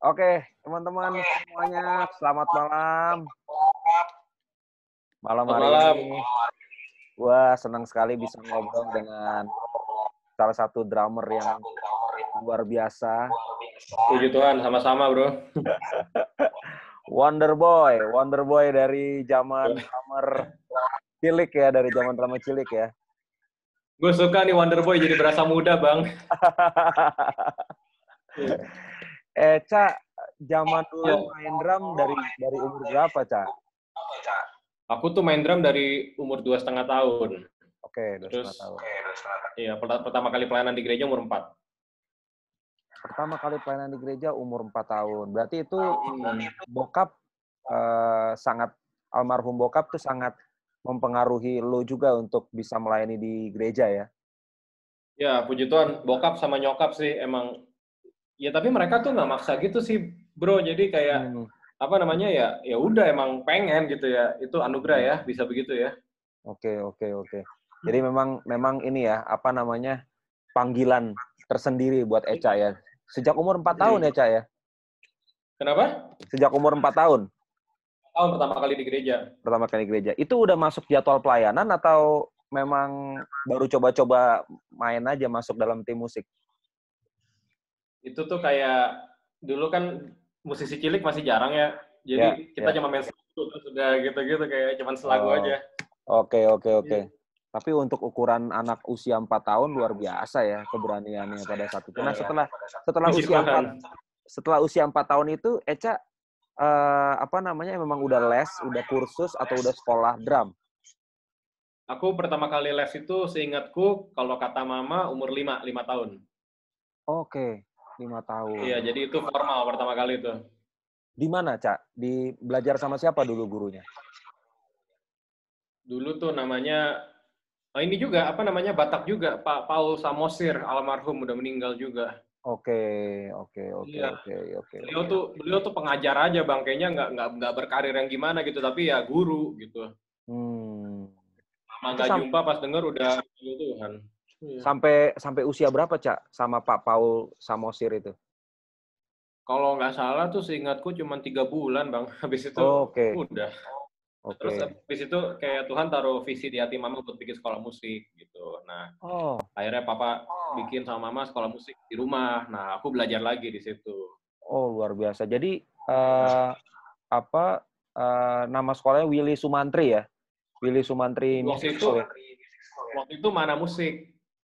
Oke, teman-teman semuanya, selamat malam. Malam Selamat hari malam. ini, gua senang sekali bisa ngobrol dengan salah satu drummer yang luar biasa, Puji Tuhan, sama-sama bro. Wonder Boy dari zaman drummer cilik ya, dari zaman drummer cilik ya. Gue suka nih Wonder Boy jadi berasa muda bang. Ca, zaman dulu main drum dari umur berapa, Ca? Aku tuh main drum dari umur 2,5 tahun. Oke, 2,5 Terus, tahun. iya pertama kali pelayanan di gereja umur 4. Pertama kali pelayanan di gereja umur 4 tahun. Berarti itu bokap sangat almarhum bokap tuh sangat mempengaruhi lo juga untuk bisa melayani di gereja ya. Ya, puji Tuhan, bokap sama nyokap sih emang. Ya tapi mereka tuh nggak maksa gitu sih bro. Jadi kayak Hmm. apa namanya ya? Ya udah emang pengen gitu ya. Itu anugerah ya, bisa begitu ya. Oke. Jadi memang ini ya, apa namanya, panggilan tersendiri buat Eca ya. Sejak umur 4 tahun ya, Ca ya? Kenapa? Sejak umur 4 tahun Tahun pertama kali di gereja. pertama kali gereja. Itu udah masuk jadwal pelayanan atau memang baru coba-coba main aja masuk dalam tim musik? Itu tuh kayak dulu kan musisi cilik masih jarang ya. Ya, Jadi kita ya. cuma main selagu terus udah gitu-gitu kayak cuman selagu Oh, aja. oke. Tapi untuk ukuran anak usia 4 tahun luar biasa ya keberaniannya pada saat itu. Nah, Ya, setelah puji usia 4 Tuhan. setelah usia 4 tahun itu Eca apa namanya memang udah les, udah kursus atau udah sekolah drum? Aku pertama kali les itu seingatku kalau kata mama umur 5 tahun. Oke, 5 tahun. Iya, jadi itu formal pertama kali itu. Di mana, Cak? Belajar sama siapa dulu gurunya? Dulu tuh namanya ini juga apa namanya Batak juga, Pak Paul Samosir, almarhum udah meninggal juga. Oke. Iya. Beliau tuh pengajar aja bang, kayaknya nggak berkarir yang gimana gitu, tapi ya guru gitu. Hmm. Lama Itu nggak jumpa, pas denger udah puji Tuhan. Iya. sampai usia berapa, Cak, sama Pak Paul Samosir itu? Kalau nggak salah tuh seingatku cuma 3 bulan bang. Habis itu Oke. udah. Terus Oke. habis itu kayak Tuhan taruh visi di hati mama buat bikin sekolah musik gitu. Nah Oh, akhirnya papa bikin sama mama sekolah musik di rumah. Nah aku belajar lagi di situ. luar biasa. Jadi Ya. apa nama sekolahnya Willy Sumantri ya? Willy Sumantri Waktu Music itu School ya? waktu itu mana musik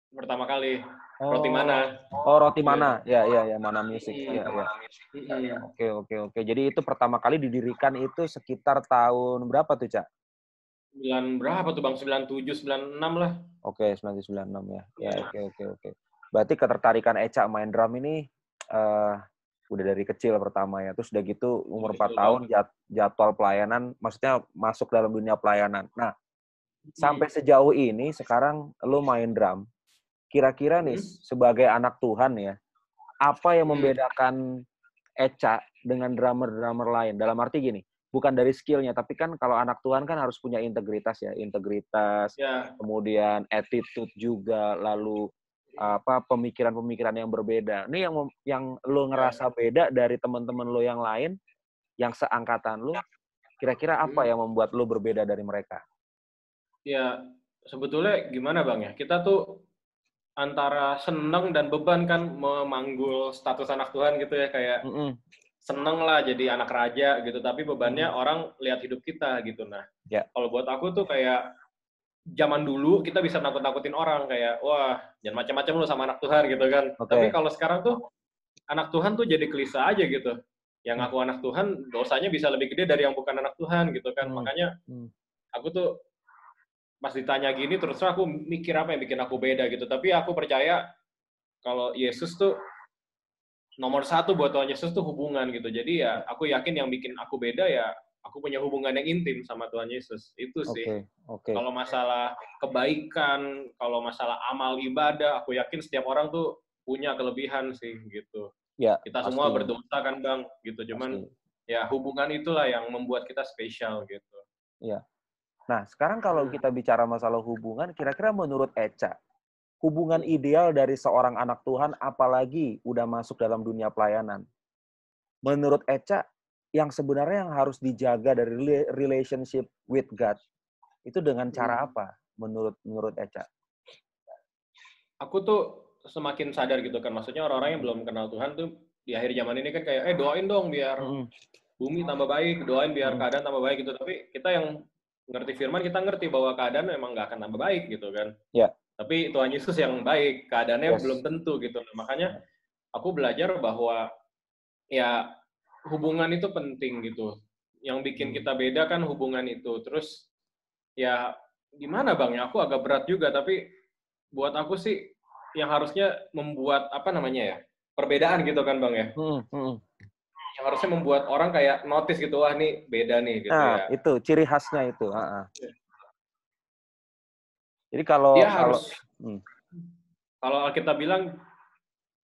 pertama kali. Roti Oh, mana? Roti Iya. Mana. Ya, Mana Music. Mm-mm. Ya. Mm-mm. Oke. Jadi itu pertama kali didirikan itu sekitar tahun berapa tuh, Cak? Berapa tuh bang? 97, 96 lah. Oke, 1996 ya. Ya, Iya. oke. Berarti ketertarikan Eca main drum ini eh udah dari kecil pertama ya. Terus udah gitu umur Dari 4 kecil tahun banget. jadwal pelayanan, maksudnya masuk dalam dunia pelayanan. Nah, sampai Mm. sejauh ini sekarang lo main drum. Kira-kira nih Mm. sebagai anak Tuhan ya, apa yang Mm. membedakan Eca dengan drummer-drummer lain? Dalam arti gini, bukan dari skillnya, tapi kan kalau anak Tuhan kan harus punya integritas ya, Ya. kemudian attitude juga, lalu apa pemikiran-pemikiran yang berbeda. Ini yang lo Ya. ngerasa beda dari teman-teman lo yang lain, yang seangkatan lo, kira-kira apa Mm. yang membuat lo berbeda dari mereka? Ya, sebetulnya gimana Bang ya? Kita tuh antara seneng dan beban kan memanggul status anak Tuhan gitu ya, kayak Mm-mm. seneng lah jadi anak raja gitu, tapi bebannya Mm-mm. orang lihat hidup kita gitu. Nah, Ya, kalau buat aku tuh kayak zaman dulu kita bisa nakut-nakutin orang kayak, wah jangan macam-macam lu sama anak Tuhan gitu kan. Tapi oke. kalau sekarang tuh anak Tuhan tuh jadi klise aja gitu. Yang Hmm. ngaku anak Tuhan dosanya bisa lebih gede dari yang bukan anak Tuhan gitu kan. Hmm. Makanya Hmm. aku tuh pas ditanya gini terus aku mikir apa yang bikin aku beda gitu. Tapi aku percaya kalau Yesus tuh nomor satu buat Tuhan Yesus tuh hubungan gitu. Jadi ya aku yakin yang bikin aku beda ya aku punya hubungan yang intim sama Tuhan Yesus. Itu sih. Oke. Kalau masalah kebaikan, kalau masalah amal ibadah, aku yakin setiap orang tuh punya kelebihan sih gitu. Ya, Kita semua pasti. berdosa kan Bang, gitu. Cuman Pasti. ya hubungan itulah yang membuat kita spesial gitu. Ya. Nah, sekarang kalau Hmm. kita bicara masalah hubungan, kira-kira menurut Eca, hubungan ideal dari seorang anak Tuhan apalagi udah masuk dalam dunia pelayanan? menurut Echa yang sebenarnya yang harus dijaga dari relationship with God itu dengan cara apa menurut Echa? Aku tuh semakin sadar gitu kan, maksudnya orang-orang yang belum kenal Tuhan tuh di akhir zaman ini kan kayak doain dong biar bumi tambah baik, doain biar keadaan tambah baik gitu. Tapi kita yang ngerti firman, kita ngerti bahwa keadaan memang nggak akan tambah baik gitu kan. Ya. Tapi Tuhan Yesus yang baik, keadaannya Yes. belum tentu gitu. Makanya aku belajar bahwa ya hubungan itu penting gitu. Yang bikin kita beda kan hubungan itu. Terus ya gimana Bang ya, aku agak berat juga, tapi buat aku sih yang harusnya membuat apa namanya ya, perbedaan gitu kan Bang ya. Yang harusnya membuat orang kayak notice gitu, wah nih beda nih gitu Nah, ya. itu ciri khasnya itu. Jadi kalau Dia harus kalau kita bilang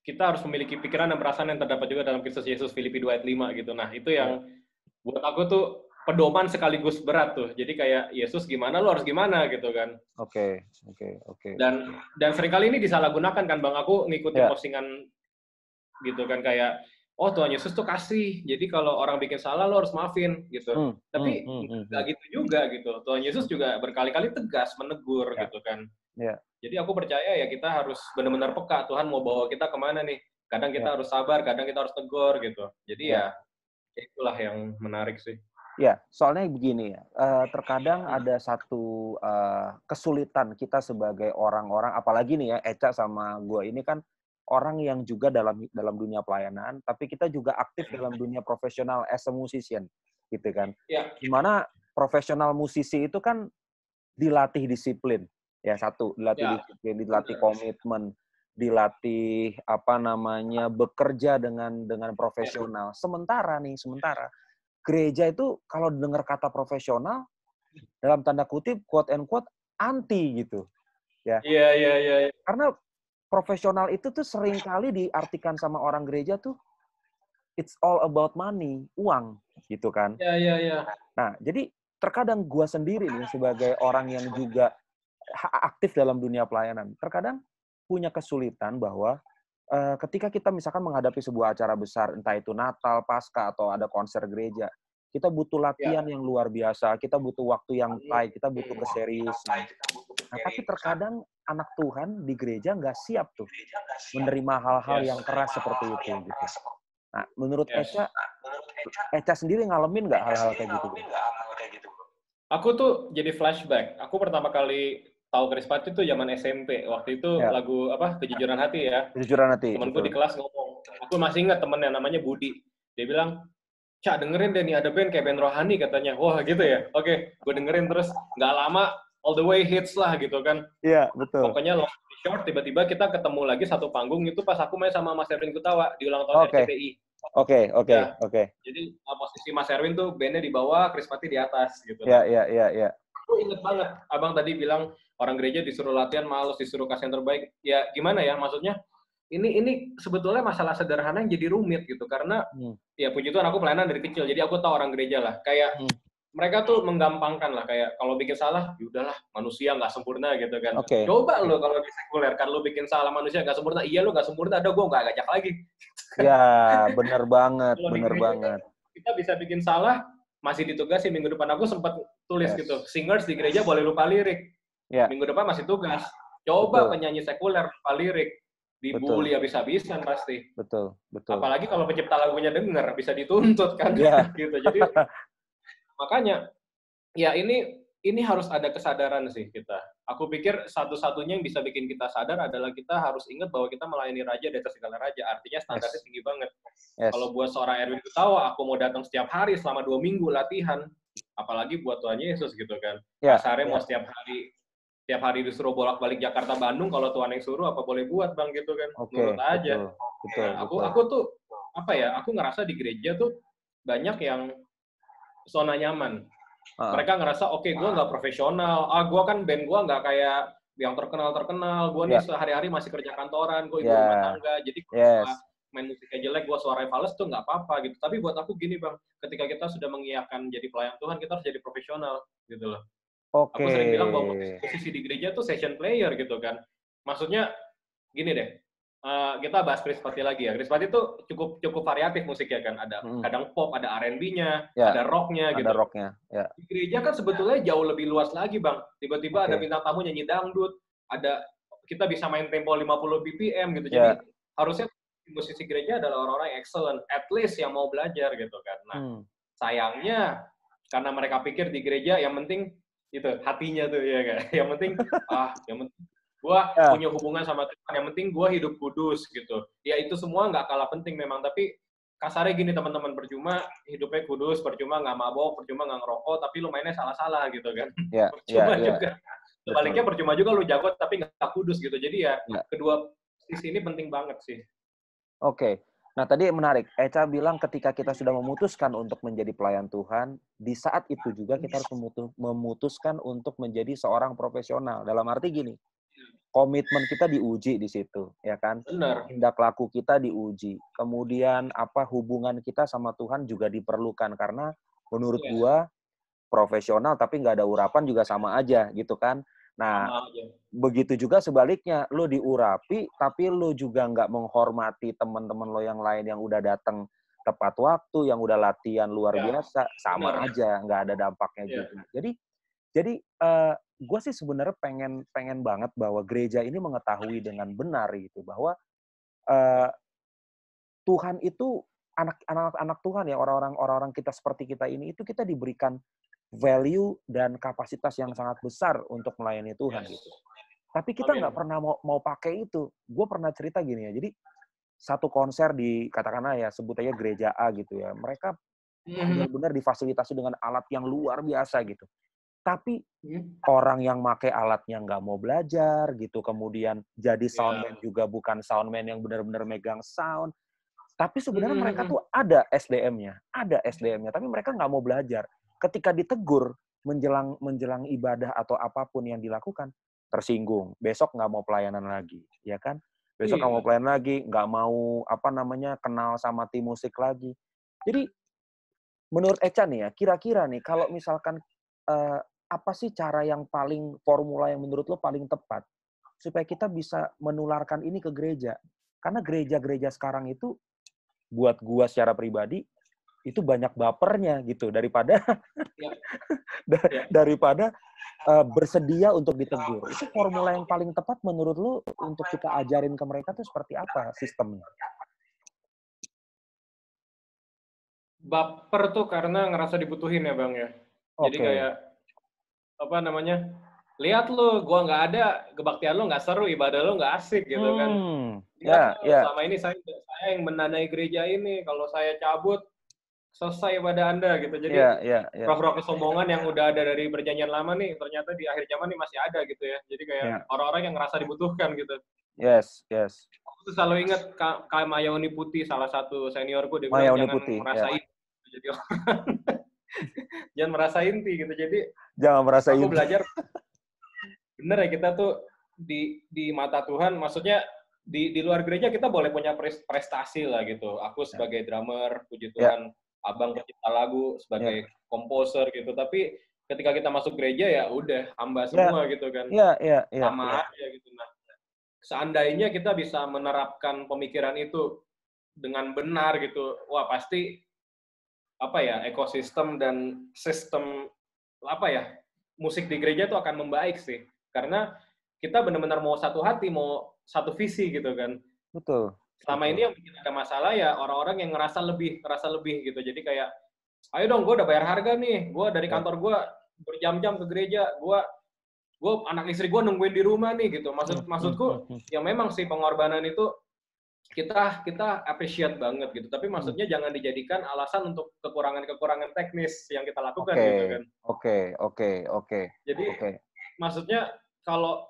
kita harus memiliki pikiran dan perasaan yang terdapat juga dalam Kristus Yesus, Filipi 2 ayat 5 gitu. Nah, itu yang buat aku tuh pedoman sekaligus berat tuh. Jadi kayak Yesus gimana, lu harus gimana gitu kan. Oke. Dan seringkali ini disalahgunakan kan Bang. Aku ngikutin postingan gitu kan kayak oh Tuhan Yesus tuh kasih. Jadi kalau orang bikin salah lo harus maafin gitu. Tapi nggak gitu juga gitu. Tuhan Yesus juga berkali-kali tegas menegur gitu kan. Jadi aku percaya ya kita harus benar-benar peka Tuhan mau bawa kita kemana nih. Kadang kita harus sabar, kadang kita harus tegur gitu. Jadi ya itulah yang menarik sih. Ya, soalnya begini ya, terkadang ada satu kesulitan kita sebagai orang-orang, apalagi nih ya, Echa sama gue ini kan orang yang juga dalam dunia pelayanan, tapi kita juga aktif dalam dunia profesional as a musician, gitu kan. Gimana profesional musisi itu kan dilatih disiplin, ya satu, dilatih disiplin, dilatih komitmen, dilatih bekerja dengan profesional. Sementara gereja itu kalau dengar kata profesional dalam tanda kutip quote and quote anti gitu ya. Iya. Karena profesional itu tuh seringkali diartikan sama orang gereja tuh it's all about money, uang gitu kan. Iya. Nah, jadi terkadang gua sendiri nih sebagai orang yang juga aktif dalam dunia pelayanan, terkadang punya kesulitan bahwa ketika kita misalkan menghadapi sebuah acara besar, entah itu Natal, Paskah, atau ada konser gereja, kita butuh latihan yang luar biasa, kita butuh waktu yang baik, kita butuh keseriusan. Nah, tapi terkadang anak Tuhan di gereja nggak siap tuh menerima hal-hal yang keras seperti itu. Gitu. Nah, menurut Echa sendiri ngalamin nggak hal-hal kayak gitu? Aku tuh jadi flashback. Aku pertama kali tahu Krispati itu zaman SMP. Waktu itu lagu apa? Kejujuran Hati ya. Kejujuran Hati. Temanku di kelas ngomong. Aku masih ingat temennya namanya Budi. Dia bilang, Cak dengerin deh nih ada band kayak band Rohani katanya. Wah gitu ya. Oke, gue dengerin terus nggak lama all the way hits lah gitu kan. Iya, betul. Pokoknya long short tiba-tiba kita ketemu lagi satu panggung itu pas aku main sama Mas Erwin Kutawa di ulang tahun RCTI. Oke. Jadi posisi Mas Erwin tuh bandnya di bawah, Krispati di atas gitu. Iya. Aku inget banget, abang tadi bilang orang gereja disuruh latihan males, disuruh kasih yang terbaik. Ya gimana ya, maksudnya ini sebetulnya masalah sederhana yang jadi rumit gitu karena ya puji Tuhan aku pelayanan dari kecil, jadi aku tahu orang gereja lah. Kayak mereka tuh menggampangkan lah, kayak kalau bikin salah, yaudahlah manusia nggak sempurna gitu kan. Coba lo kalau di sekuler kan lo bikin salah manusia nggak sempurna, iya lo nggak sempurna, ada gue nggak ngajak lagi. Ya benar banget. Kita bisa bikin salah, masih ditugasi minggu depan aku sempat tulis gitu, singers di gereja boleh lupa lirik. Minggu depan masih tugas. Coba penyanyi sekuler lupa lirik, dibully habis-habisan pasti. Betul. Apalagi kalau pencipta lagunya denger, bisa dituntut kan. Gitu. Jadi makanya ya ini harus ada kesadaran sih kita. Aku pikir satu-satunya yang bisa bikin kita sadar adalah kita harus ingat bahwa kita melayani raja di atas segala raja. Artinya standarnya tinggi banget. Kalau buat seorang Erwin Kutawa, aku mau datang setiap hari selama 2 minggu latihan. Apalagi buat Tuhan Yesus gitu kan. Kasarnya mau setiap hari disuruh bolak-balik Jakarta Bandung, kalau Tuhan yang suruh apa boleh buat Bang gitu kan. Menurut aja. Betul. Aku tuh aku ngerasa di gereja tuh banyak yang zona nyaman. Mereka ngerasa oke, gue nggak profesional. Gue kan band gue nggak kayak yang terkenal. Gue nih sehari-hari masih kerja kantoran, gue ibu rumah tangga. Jadi kalau main musiknya jelek, gue suaranya fals tuh nggak apa-apa gitu. Tapi buat aku gini Bang, ketika kita sudah mengiyakan jadi pelayan Tuhan, kita harus jadi profesional gitu loh. Aku sering bilang bahwa posisi di gereja tuh session player gitu kan. Maksudnya gini deh, kita bahas Chris Patti lagi ya. Chris Patti itu cukup variatif musiknya kan. Ada kadang pop, ada R&B-nya, ada rock-nya gitu. Ada rock-nya, ya. Di gereja kan sebetulnya jauh lebih luas lagi, Bang. Tiba-tiba ada bintang tamu nyanyi dangdut, kita bisa main tempo 50 BPM gitu. Jadi harusnya musisi gereja adalah orang-orang yang excellent, at least yang mau belajar gitu kan. Nah, sayangnya karena mereka pikir di gereja yang penting itu hatinya tuh ya kan. Yang penting gua punya hubungan sama Tuhan, yang penting gua hidup kudus gitu. Ya itu semua nggak kalah penting memang, tapi kasarnya gini teman-teman, percuma hidupnya kudus, percuma nggak mabok, percuma nggak ngerokok, tapi lu mainnya salah-salah gitu kan. Percuma juga. Sebaliknya percuma juga lu jago tapi nggak kudus gitu. Jadi ya kedua sisi ini penting banget sih. Oke. Nah, tadi menarik. Echa bilang ketika kita sudah memutuskan untuk menjadi pelayan Tuhan, di saat itu juga kita harus memutuskan untuk menjadi seorang profesional. Dalam arti gini, komitmen kita diuji di situ, ya kan? Benar. Tindak laku kita diuji. Kemudian hubungan kita sama Tuhan juga diperlukan, karena menurut gua profesional tapi nggak ada urapan juga sama aja gitu kan. Nah, begitu juga sebaliknya, lo diurapi tapi lo juga nggak menghormati teman-teman lo yang lain yang udah datang tepat waktu, yang udah latihan luar biasa, sama aja, nggak ada dampaknya juga. Jadi gue sih sebenarnya pengen banget bahwa gereja ini mengetahui dengan benar gitu bahwa Tuhan itu anak Tuhan ya, orang-orang kita seperti kita ini itu kita diberikan value dan kapasitas yang sangat besar untuk melayani Tuhan gitu. Tapi kita nggak pernah mau pakai itu. Gue pernah cerita gini ya. Jadi satu konser di katakanlah ya sebut aja gereja A gitu ya. Mereka benar-benar difasilitasi dengan alat yang luar biasa gitu. Tapi orang yang pakai alatnya nggak mau belajar gitu. Kemudian jadi soundman juga bukan soundman yang benar-benar megang sound. Tapi sebenarnya mereka tuh ada SDM-nya, tapi mereka nggak mau belajar. Ketika ditegur menjelang ibadah atau apapun yang dilakukan, tersinggung. Besok nggak mau pelayanan lagi, ya kan? Besok nggak mau pelayanan lagi, nggak mau kenal sama tim musik lagi. Jadi menurut Echa nih ya, kira-kira nih kalau misalkan apa sih cara yang formula yang menurut lo paling tepat supaya kita bisa menularkan ini ke gereja? Karena gereja-gereja sekarang itu buat gua secara pribadi itu banyak bapernya gitu daripada bersedia untuk ditegur. Itu formula yang paling tepat menurut lu untuk kita ajarin ke mereka tuh seperti apa sistemnya? Baper tuh karena ngerasa dibutuhin ya Bang ya. Jadi kayak lihat lu, gua nggak ada, kebaktian lu nggak seru, ibadah lu nggak asik gitu kan. Selama ini saya yang mendanai gereja ini, kalau saya cabut selesai pada Anda gitu. Jadi roh-roh kesombongan yang udah ada dari perjanjian lama nih ternyata di akhir zaman nih masih ada gitu ya. Jadi kayak orang-orang yang ngerasa dibutuhkan gitu. Yes. Aku tuh selalu ingat Kak Mayoni Putih, salah satu seniorku, dia bilang jangan merasa inti jadi orang. Jangan merasa inti gitu. Jadi jangan merasa inti. Aku belajar bener ya, kita tuh di mata Tuhan, maksudnya di luar gereja kita boleh punya prestasi lah gitu. Aku sebagai drummer, puji Tuhan, Abang pencipta lagu, sebagai komposer gitu. Tapi ketika kita masuk gereja ya udah hamba semua gitu kan. Sama aja gitu. Nah, seandainya kita bisa menerapkan pemikiran itu dengan benar gitu, wah pasti ekosistem dan sistem musik di gereja itu akan membaik sih. Karena kita benar-benar mau satu hati, mau satu visi gitu kan. Betul. Selama ini yang bikin ada masalah ya orang-orang yang ngerasa lebih gitu. Jadi kayak, ayo dong, gue udah bayar harga nih. Gue dari kantor gue berjam-jam ke gereja. Gue anak istri gue nungguin di rumah nih gitu. Maksudku, ya memang sih pengorbanan itu kita appreciate banget gitu. Tapi maksudnya jangan dijadikan alasan untuk kekurangan-kekurangan teknis yang kita lakukan gitu kan. Oke. Jadi maksudnya kalau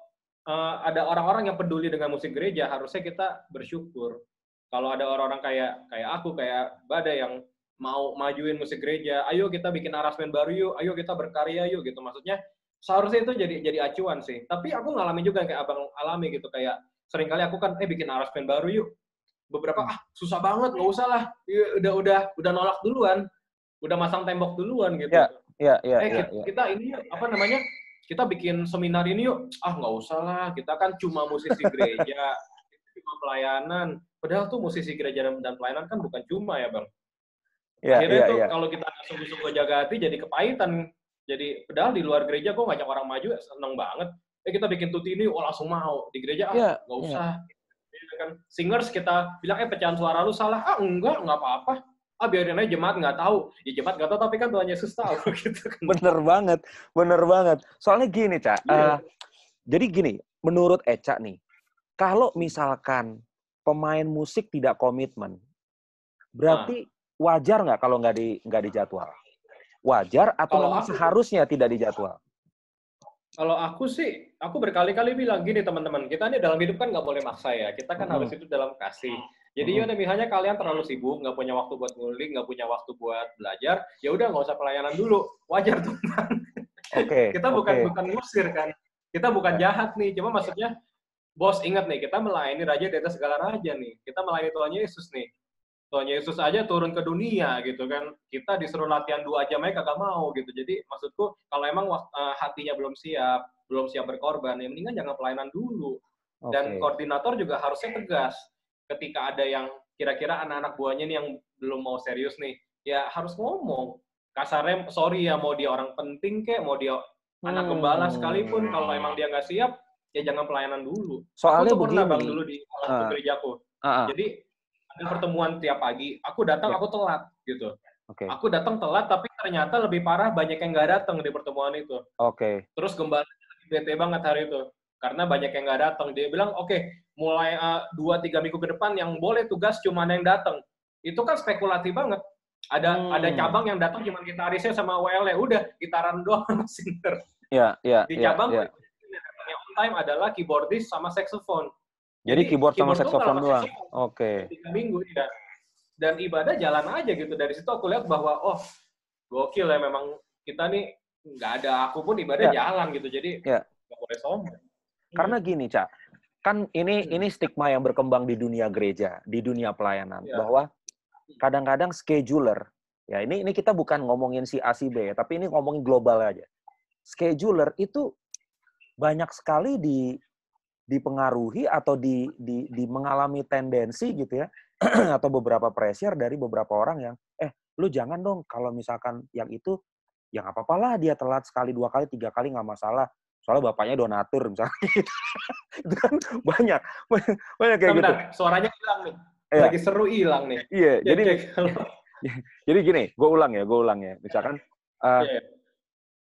ada orang-orang yang peduli dengan musik gereja, harusnya kita bersyukur. Kalau ada orang-orang kayak aku, kayak Bada yang mau majuin musik gereja, ayo kita bikin aransemen baru yuk, ayo kita berkarya yuk gitu. Maksudnya seharusnya itu jadi acuan sih. Tapi aku ngalamin juga kayak Abang alami gitu, kayak seringkali aku kan bikin aransemen baru yuk. Beberapa susah banget, nggak usah lah. Udah nolak duluan. Udah masang tembok duluan gitu. Kita ini kita bikin seminar ini yuk. Nggak usah lah, kita kan cuma musisi gereja. cuma pelayanan. Padahal tuh musisi gereja dan pelayanan kan bukan cuma ya Bang. Iya, Akhirnya iya, tuh iya. kalau kita sungguh-sungguh jaga hati jadi kepahitan. Jadi padahal di luar gereja gue ngajak orang maju seneng banget. Kita bikin tuti ini, langsung mau. Di gereja Iya, nggak iya. usah. Kan singers kita bilang pecahan suara lu salah. Enggak apa-apa. Biarin aja jemaat nggak tahu. Ya jemaat nggak tahu tapi kan Tuhan Yesus tahu gitu kan. Bener banget. Soalnya gini, Cak. Jadi gini, menurut Eca nih, kalau misalkan pemain musik tidak komitmen, berarti wajar nggak kalau nggak dijadwal? Wajar atau Kalau memang aku, seharusnya tidak dijadwal? Kalau aku sih, aku berkali-kali bilang gini teman-teman, kita ini dalam hidup kan nggak boleh maksa ya, kita kan harus hidup dalam kasih. Jadi ya misalnya kalian terlalu sibuk, nggak punya waktu buat ngulik, nggak punya waktu buat belajar, ya udah nggak usah pelayanan dulu, wajar teman. Kita bukan ngusir kan, kita bukan jahat nih, cuma maksudnya, bos ingat nih, kita melayani Raja di atas segala raja nih, kita melayani Tuhan Yesus nih. Tuhan Yesus aja turun ke dunia gitu kan. Kita disuruh latihan 2 jam aja kagak mau gitu. Jadi maksudku kalau emang hatinya belum siap berkorban, ya mendingan jangan pelayanan dulu. Dan koordinator juga harusnya tegas. Ketika ada yang kira-kira anak-anak buahnya nih yang belum mau serius nih, ya harus ngomong. Kasarnya sorry ya, mau dia orang penting kek, mau dia anak gembala sekalipun, kalau emang dia nggak siap, ya jangan pelayanan dulu. Soalnya aku tuh pernah begini, Bang dulu di salah satu gerejaku. Jadi ada pertemuan tiap pagi, aku datang aku telat gitu. Aku datang telat tapi ternyata lebih parah banyak yang nggak datang di pertemuan itu. Terus gembala bete banget hari itu karena banyak yang nggak datang. Dia bilang mulai 2-3 minggu ke depan yang boleh tugas cuma yang datang. Itu kan spekulatif banget. Ada cabang yang datang cuma gitarisnya sama WL, udah gitaran doang singer. Di cabang yang on time adalah keyboardis sama saxophone. Jadi keyboard sama saxophone doang. 3 minggu ya. Dan ibadah jalan aja gitu. Dari situ aku lihat bahwa gokil ya memang kita nih nggak ada, aku pun ibadah jalan gitu. Jadi nggak boleh sombong. Karena gini, Cak. Kan ini stigma yang berkembang di dunia gereja, di dunia pelayanan, bahwa kadang-kadang scheduler, ya ini kita bukan ngomongin si A si B, tapi ini ngomongin global aja. Scheduler itu banyak sekali dipengaruhi atau di mengalami tendensi gitu ya, atau beberapa pressure dari beberapa orang yang lu jangan dong kalau misalkan yang itu ya nggak apa-apa lah dia telat sekali 2 kali 3 kali nggak masalah, soalnya bapaknya donatur misalnya gitu. Itu kan banyak kayak gitu. Suaranya hilang nih, lagi seru hilang nih. Iya, jadi gini, gue ulang ya, misalkan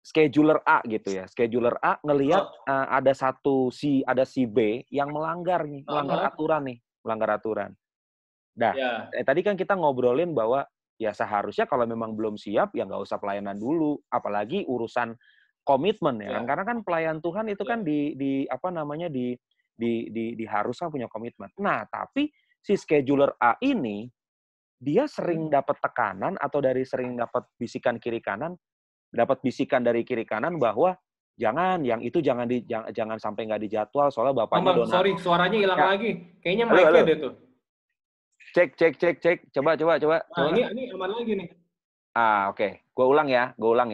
scheduler A gitu ya. Scheduler A ngelihat ada si B yang melanggar aturan. Nah, tadi kan kita ngobrolin bahwa ya seharusnya kalau memang belum siap ya nggak usah pelayanan dulu, apalagi urusan komitmen ya kan. Karena kan pelayan Tuhan itu kan diharuskan punya komitmen. Nah, tapi si scheduler A ini dia sering dapat tekanan atau sering dapat bisikan dari kiri kanan bahwa jangan sampai nggak dijadwal soalnya bapaknya donatur. Sorry, suaranya hilang lagi. Kayaknya mic-nya deh tuh. Cek. Coba. Ini aman lagi nih. Oke. Gue ulang ya. Iya.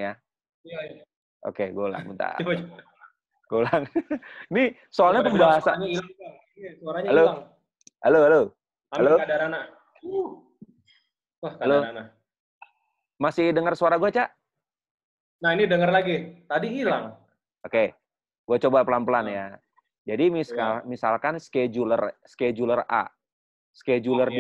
Oke, gue ulang bentar. Coba. Gue ulang. Ini soalnya pembahasan. Suaranya hilang. Halo. Kak Darana. Wah, Kak Darana. Masih dengar suara gue, Cak? Nah, ini dengar lagi. Tadi hilang. Oke. Gue coba pelan-pelan ya. Jadi misalkan scheduler A, scheduler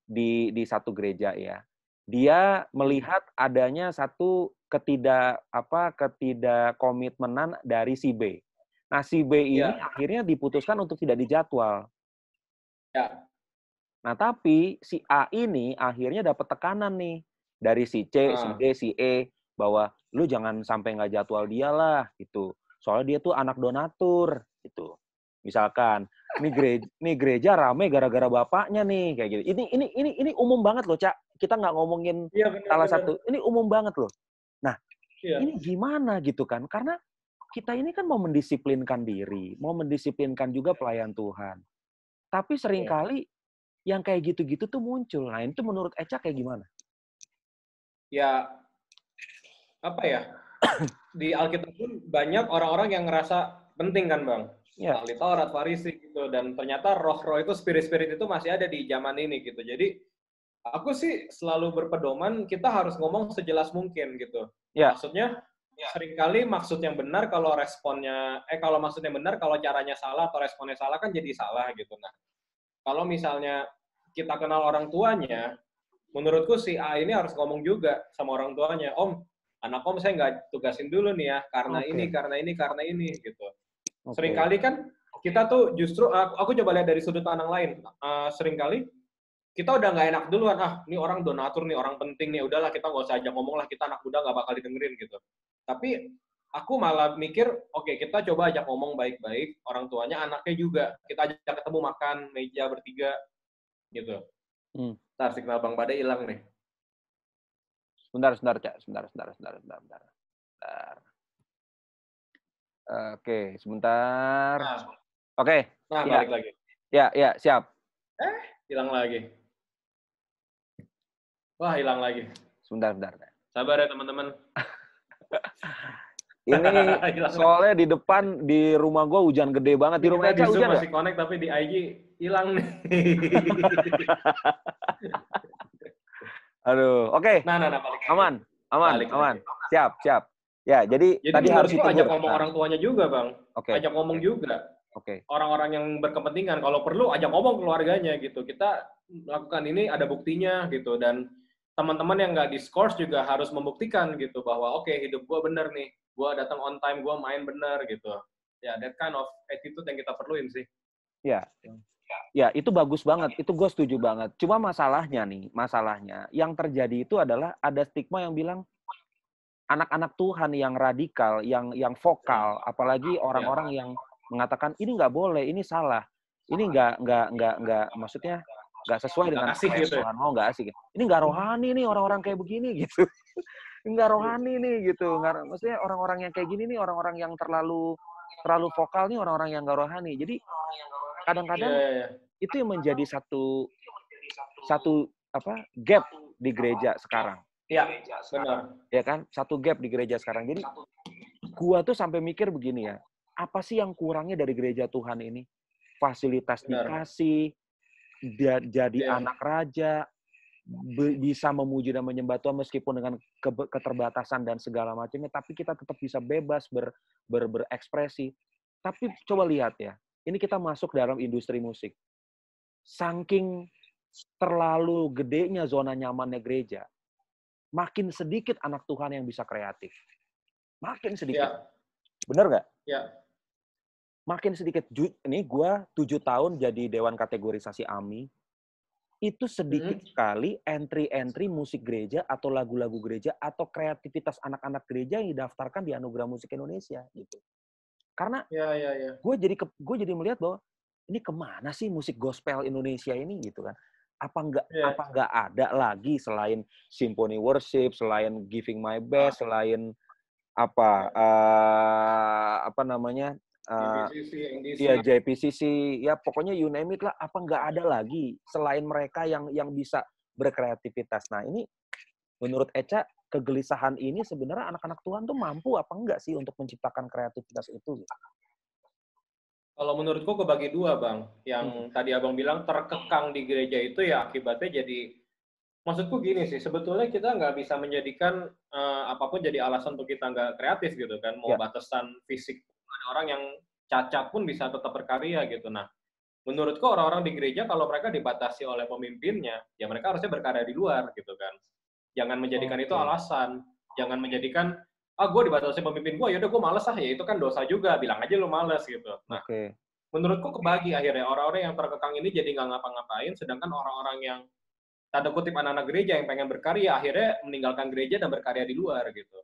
di satu gereja ya. Dia melihat adanya satu ketidakkomitmenan dari si B. Nah, si B ini akhirnya diputuskan untuk tidak dijadwal. Ya. Nah, tapi si A ini akhirnya dapat tekanan nih dari si C, si D, si E bahwa lu jangan sampai nggak jadwal dia lah gitu. Soalnya dia tuh anak donatur gitu. Misalkan nih gereja rame gara-gara bapaknya nih kayak gitu. Ini umum banget loh, Cak. Kita nggak ngomongin salah satu. Ini umum banget loh. Nah, ini gimana gitu kan? Karena kita ini kan mau mendisiplinkan diri, mau mendisiplinkan juga pelayan Tuhan. Tapi seringkali yang kayak gitu-gitu tuh muncul. Nah, itu menurut Eca kayak gimana? Ya, apa ya? Di Alkitab pun banyak orang-orang yang ngerasa penting kan, Bang? ahli Taurat, Farisi gitu. Dan ternyata roh-roh itu, spirit-spirit itu masih ada di zaman ini gitu. Jadi aku sih selalu berpedoman kita harus ngomong sejelas mungkin gitu. Maksudnya seringkali maksud yang benar kalau responnya kalau maksudnya benar kalau caranya salah atau responnya salah kan jadi salah gitu. Nah, kalau misalnya kita kenal orang tuanya, menurutku si A ini harus ngomong juga sama orang tuanya, Om, anak Om saya nggak tugasin dulu nih ya, karena ini gitu. Seringkali kan kita tuh justru, aku coba lihat dari sudut pandang lain, seringkali kita udah nggak enak duluan, ini orang donatur nih, orang penting nih, udahlah kita nggak usah ajak ngomong lah, kita anak muda nggak bakal didengerin gitu. Tapi aku malah mikir, oke, kita coba ajak ngomong baik-baik, orang tuanya, anaknya juga, kita ajak ketemu makan, meja bertiga, gitu. Ntar signal Bang Bade hilang nih. Sebentar, Cak. Sebentar. Oke, sebentar. Oke. Nah, balik lagi. Ya, siap. Hilang lagi. Wah, hilang lagi. Sebentar. Sabar ya, teman-teman. Ini soalnya di depan, di rumah gue hujan gede banget. Di rumah Eca hujan masih connect, tapi di IG hilang nih. Aduh, oke. Nah, balik. Aman. Siap. Ya, jadi tadi harus itu ajak ngomong orang tuanya juga, Bang. Ajak ngomong juga. Oke. Orang-orang yang berkepentingan, kalau perlu ajak ngomong keluarganya gitu. Kita melakukan ini ada buktinya gitu, dan teman-teman yang nggak diskors juga harus membuktikan gitu bahwa oke, hidup gue bener nih, gue datang on time, gue main bener gitu. Ya, that kind of attitude yang kita perluin sih. Ya, itu bagus banget. Itu gue setuju banget. Cuma masalahnya yang terjadi itu adalah ada stigma yang bilang anak-anak Tuhan yang radikal, yang vokal, apalagi orang-orang yang mengatakan ini nggak boleh, ini salah, ini nggak maksudnya nggak sesuai dengan apa yang Tuhan mau, nggak asik. Ini nggak rohani nih orang-orang kayak begini gitu. Nggak rohani nih gitu. Maksudnya orang-orang yang kayak gini nih orang-orang yang terlalu vokal nih orang-orang yang nggak rohani. Jadi kadang-kadang itu yang menjadi satu gap di gereja sekarang. Iya, benar. Ya kan? Satu gap di gereja sekarang. Jadi gua tuh sampai mikir begini ya, apa sih yang kurangnya dari gereja Tuhan ini? Fasilitas dikasih, jadi anak raja, bisa memuji dan menyembah Tuhan meskipun dengan keterbatasan dan segala macamnya, tapi kita tetap bisa bebas berekspresi. Tapi coba lihat ya, ini kita masuk dalam industri musik. Saking terlalu gedenya zona nyamannya gereja, makin sedikit anak Tuhan yang bisa kreatif. Makin sedikit. Bener nggak? Ya. Makin sedikit. Ini gue 7 tahun jadi Dewan Kategorisasi AMI. Itu sedikit sekali entry musik gereja atau lagu-lagu gereja atau kreativitas anak-anak gereja yang didaftarkan di Anugerah Musik Indonesia. Gitu. Karena gue jadi melihat bahwa ini kemana sih musik gospel Indonesia ini gitu kan? Apa nggak ada lagi selain symphony worship, selain Giving My Best, selain JPCC, ya pokoknya you name it lah. Apa nggak ada lagi selain mereka yang bisa berkreativitas? Nah ini menurut Eca, kegelisahan ini sebenarnya anak-anak Tuhan tuh mampu apa enggak sih untuk menciptakan kreativitas itu? Kalau menurutku kebagi dua, Bang. Yang tadi Abang bilang terkekang di gereja itu ya akibatnya jadi, maksudku gini sih, sebetulnya kita nggak bisa menjadikan apapun jadi alasan untuk kita nggak kreatif gitu kan. Mau batasan fisik, ada orang yang cacat pun bisa tetap berkarya gitu. Nah, menurutku orang-orang di gereja kalau mereka dibatasi oleh pemimpinnya, ya mereka harusnya berkarya di luar gitu kan. Jangan menjadikan itu alasan. Jangan menjadikan, gue dibatasi pemimpin gue, yaudah gue males ya itu kan dosa juga, bilang aja lu males gitu. Nah, menurutku kebagi akhirnya orang-orang yang terkekang ini jadi nggak ngapa-ngapain, sedangkan orang-orang yang tanda kutip anak-anak gereja yang pengen berkarya akhirnya meninggalkan gereja dan berkarya di luar gitu.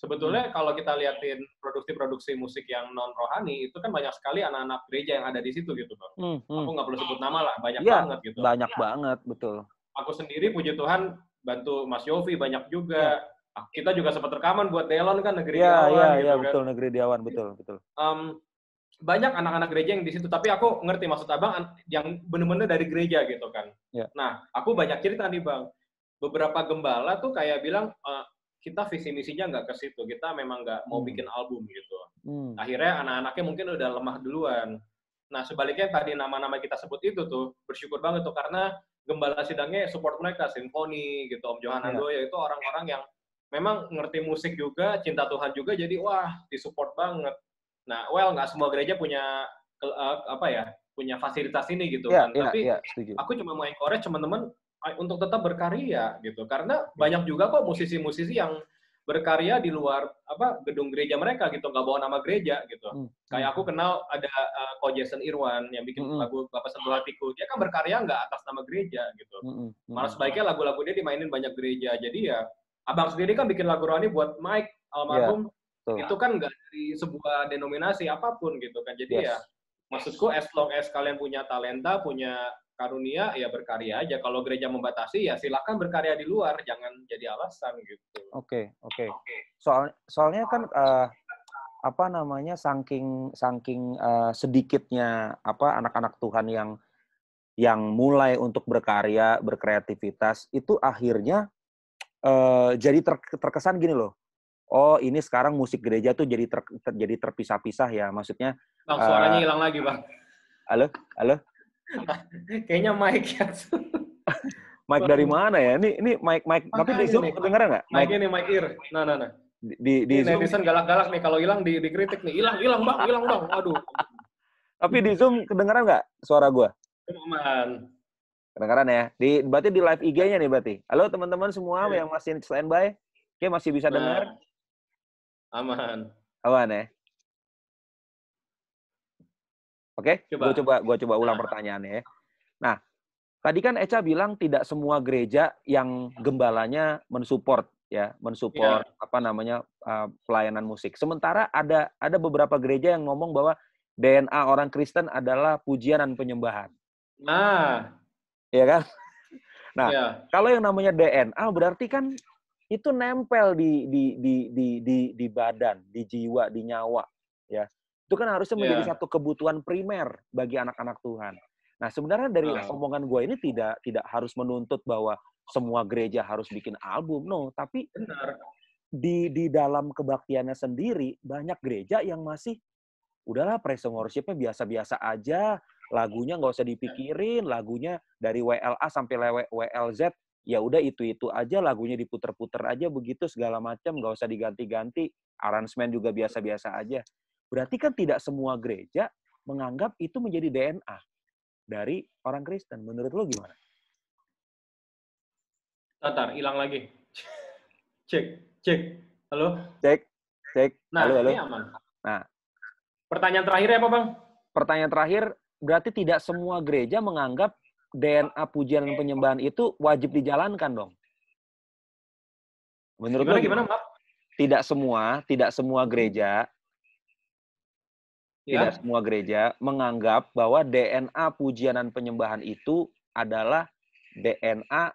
Sebetulnya kalau kita liatin produksi-produksi musik yang non rohani itu kan banyak sekali anak-anak gereja yang ada di situ gitu, Bang. Aku nggak perlu sebut nama lah, banyak banget gitu. Banyak banget, betul. Aku sendiri puji Tuhan bantu Mas Yofi banyak juga. Kita juga sempat rekaman buat Delon kan, Negeri Diawan gitu kan. Betul, Negeri Diawan, betul. Banyak anak-anak gereja yang di situ, tapi aku ngerti maksud Abang yang bener-bener dari gereja gitu kan. Nah, aku banyak cerita nih, Bang. Beberapa gembala tuh kayak bilang, kita visi misinya nggak ke situ, kita memang nggak mau bikin album gitu. Akhirnya anak-anaknya mungkin udah lemah duluan. Nah, sebaliknya tadi nama-nama kita sebut itu tuh, bersyukur banget tuh, karena gembala sidangnya support mereka, Simfoni gitu, Om Johan Handoyo, itu orang-orang yang memang ngerti musik juga, cinta Tuhan juga, jadi wah, disupport banget. Nah, nggak semua gereja punya punya fasilitas ini gitu kan. Tapi aku cuma mau encourage teman-teman untuk tetap berkarya gitu, karena banyak juga kok musisi-musisi yang berkarya di luar gedung gereja mereka gitu, nggak bawa nama gereja gitu. Kayak aku kenal ada Ko Jason Irwan yang bikin lagu Bapak Sentuh Hatiku, dia kan berkarya nggak atas nama gereja gitu. Malah sebaiknya lagu-lagu dia dimainin banyak gereja. Jadi ya abang sendiri kan bikin lagu rohani buat Mike almarhum, itu kan nggak dari sebuah denominasi apapun gitu kan. Jadi ya maksudku as long as kalian punya talenta, punya karunia, ya berkarya aja. Kalau gereja membatasi, ya silakan berkarya di luar, jangan jadi alasan gitu. Oke. Soalnya kan saking sedikitnya anak-anak Tuhan yang mulai untuk berkarya, berkreativitas, itu akhirnya jadi terkesan gini loh. Oh, ini sekarang musik gereja tuh jadi terpisah-pisah ya, maksudnya. Bang, suaranya hilang lagi, Bang. Halo? Kayaknya mic ya. Mic dari mana ya? Ini mic. Tapi di Zoom kedengeran nggak? Mic ini mic ear. Nah. Di Zoom. Netizen galak-galak nih, kalau hilang dikritik nih. Hilang bang. Aduh. Tapi di Zoom kedengeran nggak suara gue? Aman. Kedengeran ya? Berarti di live IG-nya nih berarti. Halo teman-teman semua yang masih standby. Oke, masih bisa dengar? Aman. Aman ya? Oke, gue coba ulang pertanyaannya ya. Nah, tadi kan Echa bilang tidak semua gereja yang gembalanya mensupport pelayanan musik. Sementara ada beberapa gereja yang ngomong bahwa DNA orang Kristen adalah pujian dan penyembahan. Nah, iya kan? Nah, kalau yang namanya DNA berarti kan itu nempel di badan, di jiwa, di nyawa, ya. Itu kan harusnya menjadi satu kebutuhan primer bagi anak-anak Tuhan. Nah, sebenarnya dari omongan gue ini tidak harus menuntut bahwa semua gereja harus bikin album, no. Tapi di dalam kebaktiannya sendiri, banyak gereja yang masih, udahlah praise and worship-nya biasa-biasa aja, lagunya nggak usah dipikirin, lagunya dari WLA sampai WLZ, ya udah itu aja, lagunya diputer-puter aja begitu segala macam, nggak usah diganti-ganti, aransemen juga biasa-biasa aja. Berarti kan tidak semua gereja menganggap itu menjadi DNA dari orang Kristen. Menurut lo gimana? Bentar, hilang lagi. Cek. Halo? Cek. Nah, halo. Ini aman. Nah, pertanyaan terakhir apa, Bang? Pertanyaan terakhir, berarti tidak semua gereja menganggap DNA pujian dan penyembahan itu wajib dijalankan dong. Menurut lo gimana? Tidak semua gereja tidak semua gereja menganggap bahwa DNA pujian dan penyembahan itu adalah DNA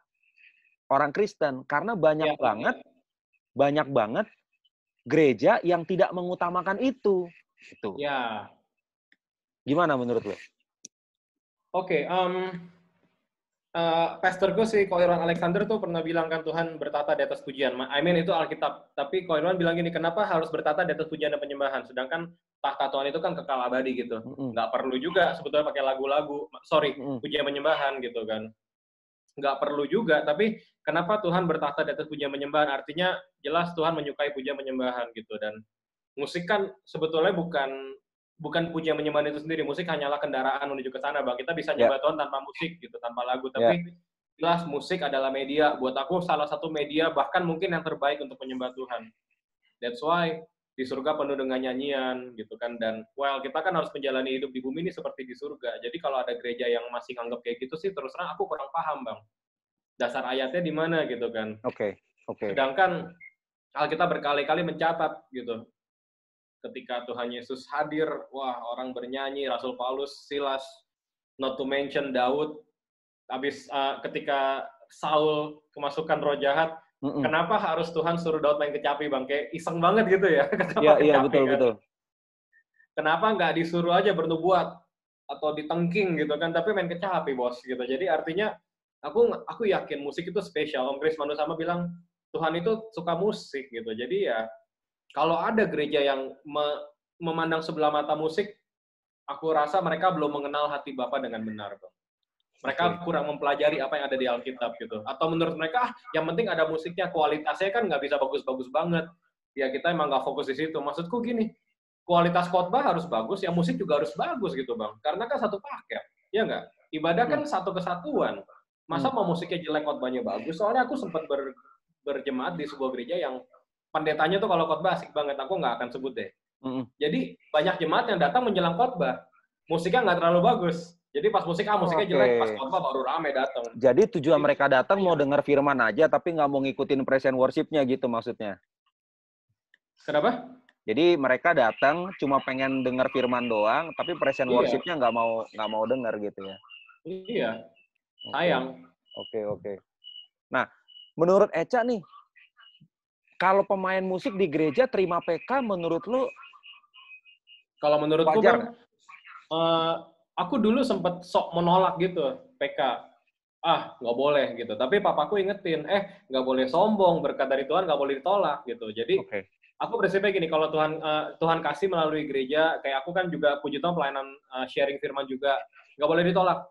orang Kristen, karena banyak banget gereja yang tidak mengutamakan itu. Gitu. Ya. Gimana menurut lo? Oke, pastorku si Ko Irwan Alexander tuh pernah bilang kan Tuhan bertata di atas pujian. Itu Alkitab. Tapi Ko Irwan bilang gini, kenapa harus bertata di atas pujian dan penyembahan? Sedangkan tahta Tuhan itu kan kekal abadi gitu. Nggak perlu juga sebetulnya pakai lagu-lagu. Pujian penyembahan gitu kan. Nggak perlu juga. Tapi kenapa Tuhan bertata di atas pujian penyembahan? Artinya jelas Tuhan menyukai pujian penyembahan gitu. Dan musik kan sebetulnya bukan pujian penyembahan itu sendiri. Musik hanyalah kendaraan menuju ke sana, Bang. Kita bisa nyembah Tuhan tanpa musik gitu, tanpa lagu. Tapi jelas musik adalah media. Buat aku salah satu media, bahkan mungkin yang terbaik untuk menyembah Tuhan. That's why di surga penuh dengan nyanyian gitu kan. Dan kita kan harus menjalani hidup di bumi ini seperti di surga. Jadi kalau ada gereja yang masih nganggap kayak gitu sih, terus terang aku kurang paham, Bang. Dasar ayatnya di mana gitu kan. Oke. Sedangkan Alkitab berkali-kali mencatat gitu. Ketika Tuhan Yesus hadir, orang bernyanyi, Rasul Paulus, Silas, not to mention Daud, habis ketika Saul kemasukan roh jahat, kenapa harus Tuhan suruh Daud main kecapi, Bang? Kayak iseng banget gitu ya. Iya, betul. Kenapa nggak disuruh aja bernubuat atau ditengking gitu kan, tapi main kecapi, Bos, gitu. Jadi artinya aku yakin musik itu spesial. Om Chris Manusama bilang Tuhan itu suka musik gitu. Jadi ya kalau ada gereja yang memandang sebelah mata musik, aku rasa mereka belum mengenal hati Bapa dengan benar, Bang. Mereka kurang mempelajari apa yang ada di Alkitab gitu. Atau menurut mereka, yang penting ada musiknya, kualitasnya kan nggak bisa bagus-bagus banget. Ya kita emang nggak fokus di situ. Maksudku gini, kualitas khotbah harus bagus, ya musik juga harus bagus gitu, Bang. Karena kan satu paket, ya nggak? Ibadah kan satu kesatuan. Masa mau musiknya jelek, khotbahnya bagus? Soalnya aku sempat berjemaat di sebuah gereja yang pendetanya tuh kalau khotbah asik banget. Aku nggak akan sebut deh. Jadi banyak jemaat yang datang menjelang khotbah, musiknya nggak terlalu bagus. Jadi pas musiknya jelek, pas khotbah baru rame datang. Jadi tujuan mereka datang mau dengar firman aja, tapi nggak mau ngikutin praise and worship-nya gitu maksudnya. Kenapa? Jadi mereka datang cuma pengen dengar firman doang, tapi praise and worship-nya nggak mau dengar gitu ya. Iya. Sayang. Oke. Nah, menurut Eca nih, kalau pemain musik di gereja terima PK, menurut lu? Kalau menurutku, Bang, aku dulu sempat sok menolak gitu PK. Nggak boleh gitu. Tapi papaku ingetin, nggak boleh sombong, berkat dari Tuhan nggak boleh ditolak gitu. Jadi aku prinsipnya gini, kalau Tuhan kasih melalui gereja, kayak aku kan juga puji Tuhan pelayanan sharing firman juga, nggak boleh ditolak.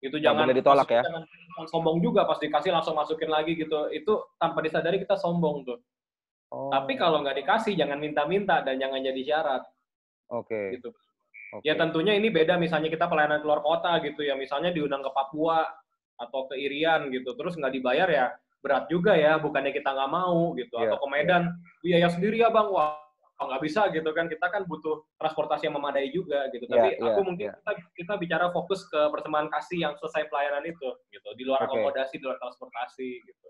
Itu jangan boleh ditolak ya. Jangan sombong juga pas dikasih langsung masukin lagi gitu. Itu tanpa disadari kita sombong tuh. Tapi kalau nggak dikasih jangan minta-minta dan jangan jadi syarat. Gitu. Ya tentunya ini beda misalnya kita pelayanan keluar kota gitu ya, misalnya diundang ke Papua atau ke Irian gitu, terus nggak dibayar ya berat juga ya, bukannya kita nggak mau gitu. Atau ke Medan, biaya sendiri ya Bang, wah nggak bisa gitu kan, kita kan butuh transportasi yang memadai juga gitu. Tapi aku mungkin kita bicara fokus ke persembahan kasih yang selesai pelayanan itu gitu, di luar akomodasi, di luar transportasi gitu.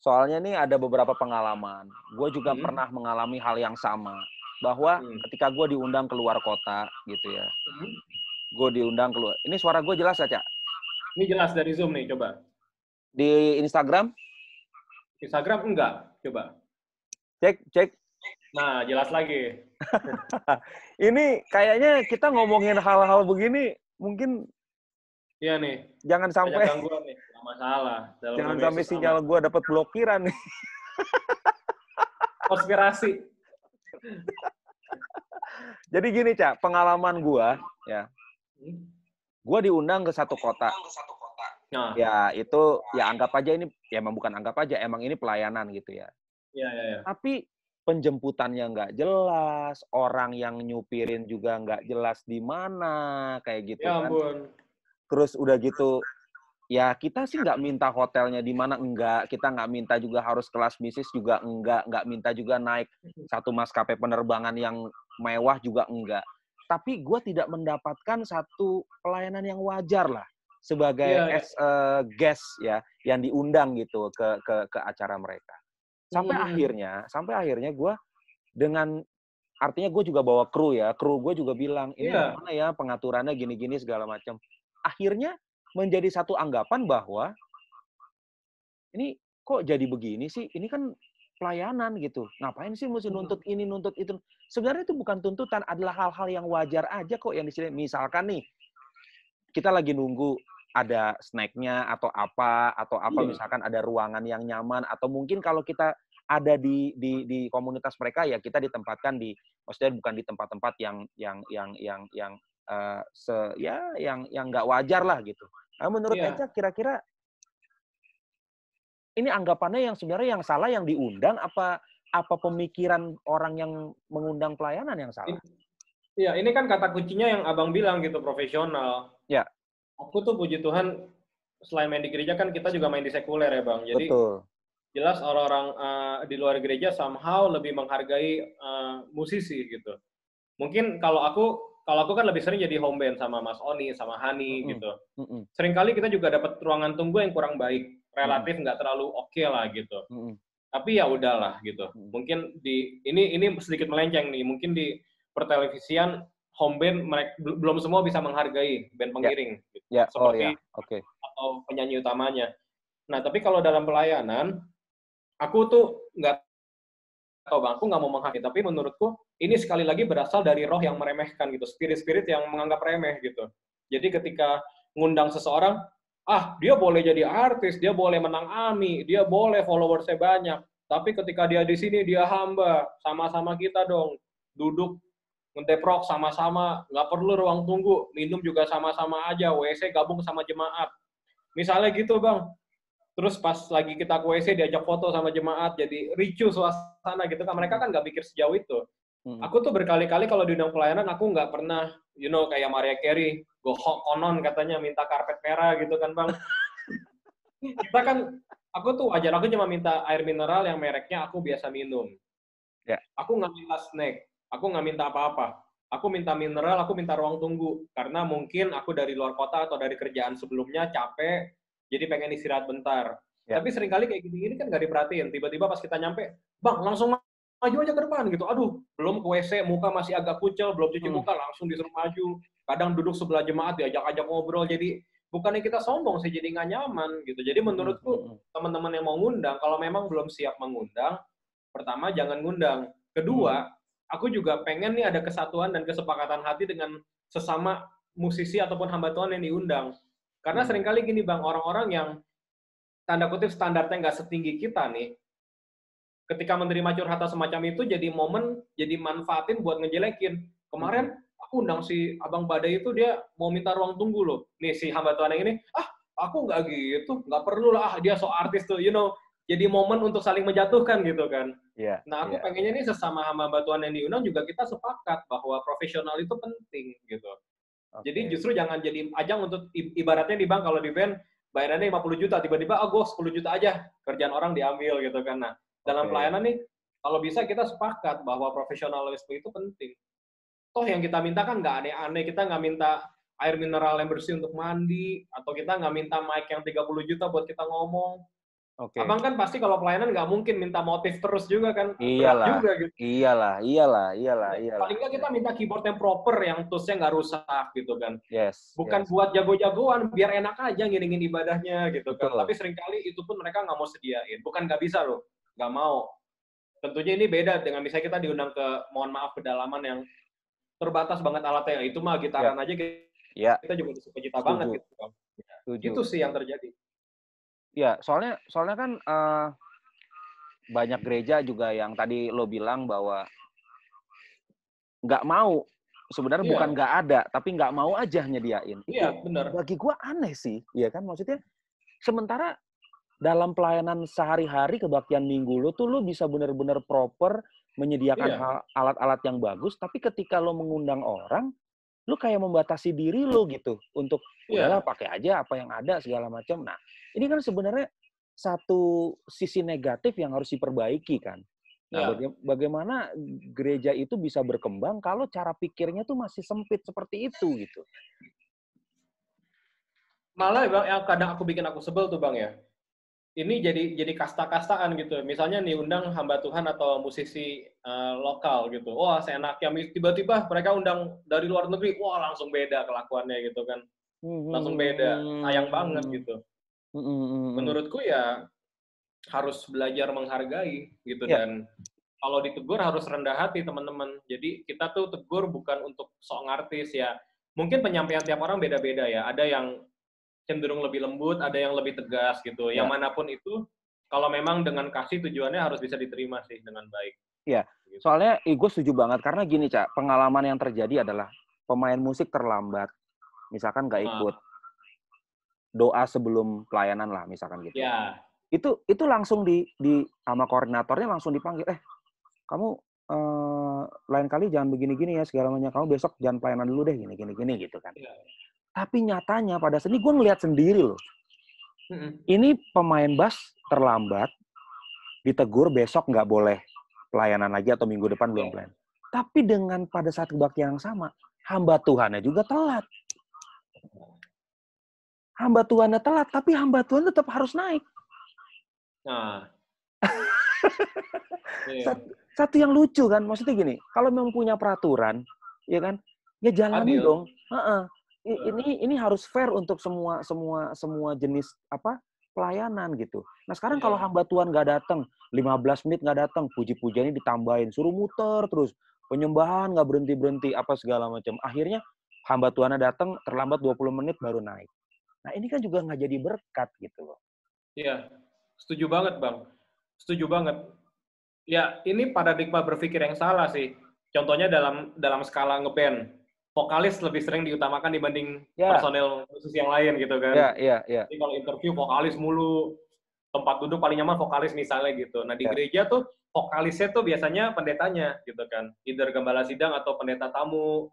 Soalnya nih ada beberapa pengalaman. Gue juga pernah mengalami hal yang sama. Bahwa ketika gue diundang keluar kota gitu ya. Gue diundang keluar. Ini suara gue jelas ya, Cak? Ini jelas dari Zoom nih, coba. Di Instagram? Instagram enggak, coba. Cek. Nah, jelas lagi. Ini kayaknya kita ngomongin hal-hal begini, mungkin iya nih. Jangan sampai gangguan nih, nggak masalah. Jangan sampai sinyal gue dapat blokiran nih. Konspirasi. Jadi gini, Cak, pengalaman gue ya. Gue diundang ke satu kota. Nah. Ya, itu ya anggap aja ini ya emang bukan anggap aja, emang ini pelayanan gitu ya. Iya. Tapi penjemputannya nggak jelas, orang yang nyupirin juga nggak jelas di mana, kayak gitu ya, kan. Ampun. Terus udah gitu, ya kita sih nggak minta hotelnya di mana, enggak. Kita nggak minta juga harus kelas bisnis juga enggak minta juga naik satu maskapai penerbangan yang mewah juga enggak. Tapi gue tidak mendapatkan satu pelayanan yang wajar lah sebagai guest ya yang diundang gitu ke acara mereka. Sampai akhirnya gue dengan artinya gue juga bawa kru gue juga bilang ini gimana ya pengaturannya gini-gini segala macam. Akhirnya menjadi satu anggapan bahwa ini kok jadi begini sih? Ini kan pelayanan gitu. Ngapain sih mesti nuntut ini, nuntut itu? Sebenarnya itu bukan tuntutan, adalah hal-hal yang wajar aja kok yang di sini. Misalkan nih, kita lagi nunggu ada snack-nya atau apa misalkan ada ruangan yang nyaman, atau mungkin kalau kita ada di komunitas mereka ya kita ditempatkan maksudnya bukan di tempat-tempat yang nggak wajar lah gitu. Nah, menurut Eca kira-kira ini anggapannya yang sebenarnya yang salah yang diundang apa pemikiran orang yang mengundang pelayanan yang salah? Iya, ini kan kata kuncinya yang Abang bilang gitu, profesional. Ya. Aku tuh puji Tuhan selain main di gereja kan kita juga main di sekuler ya Bang. Jadi jelas orang-orang di luar gereja somehow lebih menghargai musisi gitu. Mungkin kalau aku kan lebih sering jadi home band sama Mas Oni, sama Hani gitu. Seringkali kita juga dapat ruangan tunggu yang kurang baik, relatif nggak terlalu oke lah gitu. Tapi ya udahlah gitu. Mungkin ini sedikit melenceng nih. Mungkin di pertelevisian home band mereka belum semua bisa menghargai band pengiring gitu. Seperti atau penyanyi utamanya. Nah, tapi kalau dalam pelayanan aku tuh nggak tahu Bang, aku nggak mau menghakimi, tapi menurutku ini sekali lagi berasal dari roh yang meremehkan gitu, spirit-spirit yang menganggap remeh gitu. Jadi ketika ngundang seseorang, dia boleh jadi artis, dia boleh menang AMI, dia boleh followersnya banyak, Tapi ketika dia di sini, dia hamba. Sama-sama kita dong. Duduk, ngedeprok sama-sama. Nggak perlu ruang tunggu. Minum juga sama-sama aja. WC gabung sama jemaat. Misalnya gitu, Bang. Terus pas lagi kita ke WC, diajak foto sama jemaat. Jadi ricu suasana gitu kan. Mereka kan nggak pikir sejauh itu. Aku tuh berkali-kali kalau diundang pelayanan, aku nggak pernah, kayak Mariah Carey, konon katanya minta karpet merah gitu kan, Bang. Kita kan, aku tuh wajar, aku cuma minta air mineral yang mereknya aku biasa minum. Ya. Aku nggak minta snack, aku nggak minta apa-apa. Aku minta mineral, aku minta ruang tunggu. Karena mungkin aku dari luar kota atau dari kerjaan sebelumnya capek, jadi pengen istirahat bentar. Ya. Tapi seringkali kayak gini-gini kan nggak diperhatiin. Tiba-tiba pas kita nyampe, Bang, langsung maju aja ke depan gitu. Aduh, belum ke WC, muka masih agak kucel, belum cuci muka, langsung disuruh maju. Kadang duduk sebelah jemaat, diajak-ajak ngobrol. Jadi bukannya kita sombong sih, jadi nggak nyaman gitu. Jadi menurutku teman-teman yang mau ngundang, kalau memang belum siap mengundang, pertama jangan ngundang. Kedua, aku juga pengen nih ada kesatuan dan kesepakatan hati dengan sesama musisi ataupun hamba Tuhan yang diundang. Karena seringkali gini Bang, orang-orang yang tanda kutip standarnya nggak setinggi kita nih, ketika menerima curhatan semacam itu jadi momen, jadi manfaatin buat ngejelekin. Kemarin aku undang si Abang Badai itu, dia mau minta ruang tunggu loh. Nih si hamba Tuhan yang ini, aku nggak gitu, nggak perlu lah, dia so artis tuh, Jadi momen untuk saling menjatuhkan gitu kan. Yeah, nah aku pengennya nih sesama hamba Tuhan yang diundang juga kita sepakat bahwa profesional itu penting gitu. Okay. Jadi justru jangan jadi ajang untuk ibaratnya di bank, kalau di band bayarannya 50 juta, tiba-tiba gue 10 juta aja, kerjaan orang diambil gitu kan. Nah, dalam pelayanan nih, kalau bisa kita sepakat bahwa profesionalisme itu penting. Toh yang kita minta kan nggak aneh-aneh, kita nggak minta air mineral yang bersih untuk mandi, atau kita nggak minta mic yang 30 juta buat kita ngomong. Okay. Abang kan pasti kalau pelayanan nggak mungkin minta motif terus juga kan, berat juga gitu. Iyalah. Paling nggak kita minta keyboard yang proper, yang toolsnya nggak rusak gitu kan. Yes. Bukan buat jago-jagoan, biar enak aja ngiringin ibadahnya gitu kan. Tapi seringkali itu pun mereka nggak mau sediain. Bukan nggak bisa loh, nggak mau. Tentunya ini beda dengan misalnya kita diundang ke, mohon maaf, pedalaman yang terbatas banget alatnya. Itu mah gitaran aja kita juga suka-cita banget gitu kan. Itu sih yang terjadi. Ya, soalnya kan banyak gereja juga yang tadi lo bilang bahwa nggak mau, sebenarnya bukan nggak ada, tapi nggak mau aja nyediain. Iya, benar. Bagi gue aneh sih, ya kan, maksudnya sementara dalam pelayanan sehari-hari kebaktian minggu lo tuh lo bisa benar-benar proper menyediakan alat-alat yang bagus, tapi ketika lo mengundang orang, lo kayak membatasi diri lo gitu untuk udahlah pakai aja apa yang ada segala macam. Nah, ini kan sebenarnya satu sisi negatif yang harus diperbaiki kan. Nah, bagaimana gereja itu bisa berkembang kalau cara pikirnya tuh masih sempit seperti itu gitu. Malah Bang, yang kadang aku sebel tuh Bang ya. Ini jadi kasta-kastaan gitu. Misalnya nih undang hamba Tuhan atau musisi lokal gitu. Wah, seenaknya. Tiba-tiba mereka undang dari luar negeri. Wah, langsung beda kelakuannya gitu kan. Langsung beda. Sayang banget gitu. Menurutku ya harus belajar menghargai gitu. Dan kalau ditegur harus rendah hati teman-teman. Jadi kita tuh tegur bukan untuk sok ngartis ya. Mungkin penyampaian tiap orang beda-beda ya. Ada yang cenderung lebih lembut, ada yang lebih tegas gitu. Yang manapun itu, kalau memang dengan kasih tujuannya harus bisa diterima sih dengan baik. Iya, soalnya gue setuju banget. Karena gini, Cak, pengalaman yang terjadi adalah pemain musik terlambat. Misalkan nggak ikut doa sebelum pelayanan lah, misalkan gitu. Ya. Itu langsung di sama koordinatornya langsung dipanggil, kamu lain kali jangan begini-gini ya segala macam, kamu besok jangan pelayanan dulu deh gini gitu kan. Ya. Tapi nyatanya pada sini gue ngelihat sendiri loh. Ini pemain bass terlambat, ditegur besok nggak boleh pelayanan lagi atau minggu depan belum pelayanan. Tapi dengan pada saat kebaktian yang sama, hamba Tuhannya juga telat. Hamba Tuhannya telat, tapi hamba Tuhan tetap harus naik. Nah. Satu yang lucu kan, maksudnya gini, kalau memang punya peraturan, ya kan, ya jalani dong. Ini harus fair untuk semua jenis pelayanan gitu. Nah sekarang kalau hamba Tuhan nggak datang, 15 menit nggak datang, puji-pujiannya ditambahin, suruh muter terus, penyembahan nggak berhenti apa segala macam. Akhirnya hamba Tuhannya datang terlambat 20 menit baru naik. Nah ini kan juga nggak jadi berkat gitu loh. Iya, setuju banget Bang. Setuju banget. Ya, ini paradigma berpikir yang salah sih. Contohnya dalam skala ngeband, vokalis lebih sering diutamakan dibanding Ya, personel khusus yang lain gitu kan. ya, ya, ya, Jadi kalau interview vokalis mulu, tempat duduk paling nyaman vokalis misalnya gitu. Nah di ya. gereja tuh vokalisnya tuh biasanya pendetanya gitu kan, either gembala sidang atau pendeta tamu.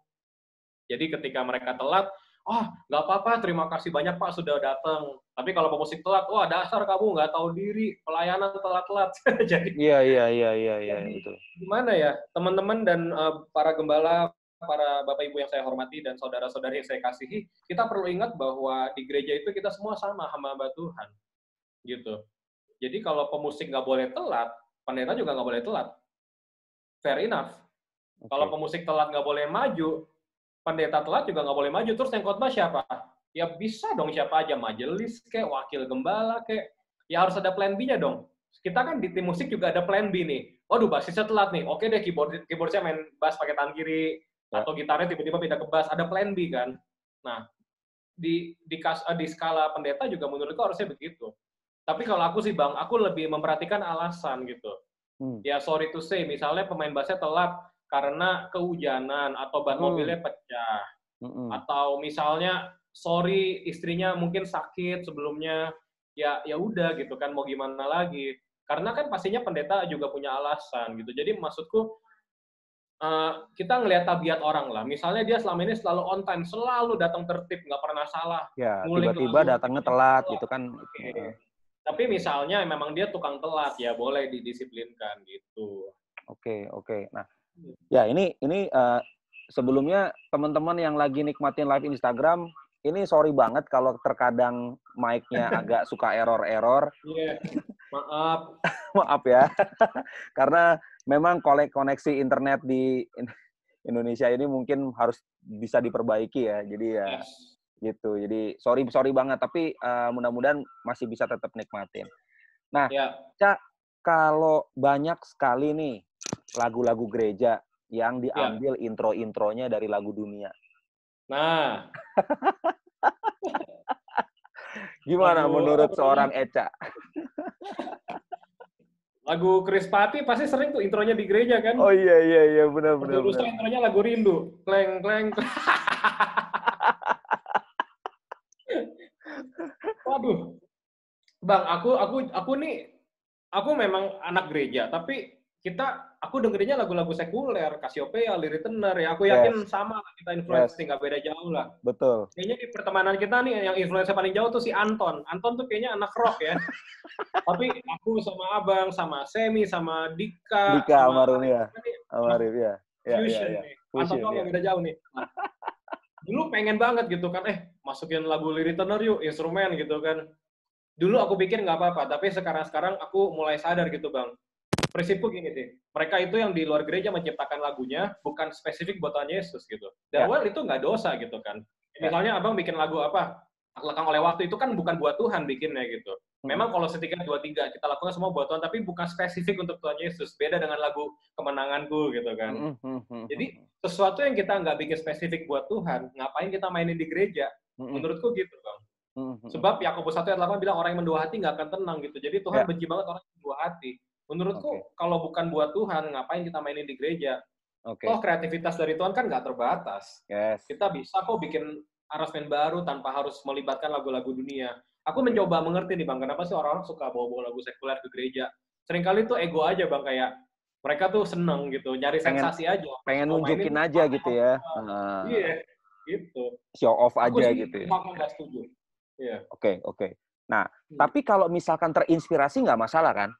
Jadi ketika mereka telat, oh nggak apa-apa, terima kasih banyak Pak sudah datang. Tapi kalau pemusik telat, wah dasar kamu nggak tahu diri, pelayanan telat-telat. Jadi Iya, iya, iya, iya, iya, jadi betul. gimana ya, teman-teman dan para gembala, para bapak ibu yang saya hormati dan saudara-saudari yang saya kasihi, kita perlu ingat bahwa di gereja itu kita semua sama hamba Tuhan, gitu. Jadi kalau pemusik nggak boleh telat, pendeta juga nggak boleh telat. Fair enough. Kalau Oke. pemusik telat nggak boleh maju, pendeta telat juga nggak boleh maju. Terus yang khotbah siapa? Ya bisa dong siapa aja, majelis kayak wakil gembala kayak. Ya harus ada plan B-nya dong. Kita kan di tim musik juga ada plan B nih. Waduh, basisnya telat nih. Oke deh, keyboardnya main bass pakai tangan kiri Ya. atau gitarnya tiba-tiba pindah ke bass. Ada plan B kan. Nah, di skala pendeta juga menurutku harusnya begitu. Tapi kalau aku sih Bang, aku lebih memperhatikan alasan gitu. Hmm. Ya sorry to say, misalnya pemain bassnya telat karena kehujanan atau ban Hmm. mobilnya pecah. Hmm. Atau misalnya sorry istrinya mungkin sakit sebelumnya. Ya udah gitu kan, mau gimana lagi. Karena kan pastinya pendeta juga punya alasan gitu. Jadi maksudku kita ngelihat tabiat orang lah. Misalnya dia selama ini selalu on time, selalu datang tertib, nggak pernah salah. Ya, Ngulik tiba-tiba lagu, datangnya tiba-tiba telat telat. gitu kan. Oke. Tapi misalnya memang dia tukang telat, ya boleh didisiplinkan gitu. Oke, oke. Nah, ya ini sebelumnya teman-teman yang lagi nikmatin live Instagram, ini sorry banget kalau terkadang mic-nya agak suka error-error. Iya, maaf. Maaf ya. Karena memang koneksi internet di Indonesia ini mungkin harus bisa diperbaiki ya. Jadi ya Yes. gitu. Jadi sorry banget, tapi mudah-mudahan masih bisa tetap nikmatin. Nah, Ya, Cak, kalau banyak sekali nih lagu-lagu gereja yang ya. diambil intro-intronya dari lagu dunia. Nah, Gimana lagu apa menurut namanya? seorang Eca? Lagu Chris Patti pasti sering tuh intronya di gereja kan? Oh iya iya iya benar Waktu benar benar. rusak intronya lagu Rindu. Kleng kleng. Waduh, Bang, aku memang anak gereja, tapi aku dengerinnya lagu-lagu sekuler, Cassiopeia, Liritener, ya aku yakin Yes, sama lah kita yes, influence, nggak beda jauh lah. betul. Kayaknya di pertemanan kita nih yang influence paling jauh tuh si Anton. Anton tuh kayaknya anak rock ya. Tapi aku sama Abang, sama Semi, sama Dika, Dika sama almarhum Alex ya. ini anak Almarhum ya. Ya ya fusion ya. nih. Anton Fusion doang ya. yang beda jauh nih. Nah, dulu pengen banget gitu kan, masukin lagu Liritener yuk, instrumen gitu kan. Dulu aku pikir nggak apa-apa, tapi sekarang aku mulai sadar gitu Bang. Prinsipku gini sih, mereka itu yang di luar gereja menciptakan lagunya, bukan spesifik buat Tuhan Yesus gitu. Dan Ya well itu nggak dosa gitu kan. ya. Misalnya abang bikin lagu apa, lekang oleh waktu itu kan bukan buat Tuhan bikinnya gitu. Mm-mm. Memang kalau setiga dua tiga kita lakukan semua buat Tuhan, tapi bukan spesifik untuk Tuhan Yesus. Beda dengan lagu kemenanganku gitu kan. Mm-mm. Mm-mm. Jadi sesuatu yang kita nggak bikin spesifik buat Tuhan, ngapain kita mainin di gereja? Mm-mm. Menurutku gitu bang. Mm-mm. Sebab Yakobus 1 ayat 8 bilang orang yang mendua hati nggak akan tenang gitu. Jadi Tuhan Ya, benci banget orang yang mendua hati. oke. Menurutku kalau bukan buat Tuhan, ngapain kita mainin di gereja? Toh Oke. kreativitas dari Tuhan kan nggak terbatas. Yes. Kita bisa kok bikin aransemen baru tanpa harus melibatkan lagu-lagu dunia. Aku Oke. mencoba mengerti nih bang, kenapa sih orang-orang suka bawa-bawa lagu sekuler ke gereja? Seringkali tuh ego aja bang, kayak mereka tuh seneng gitu, nyari Pengen sensasi aja. Pas pengen mau mainin nunjukin tuh aja gitu ya. iya, gitu. Show off Aku aja sih gitu ya. nggak setuju. Iya. Oke, oke. Nah, Hmm. tapi kalau misalkan terinspirasi nggak masalah kan?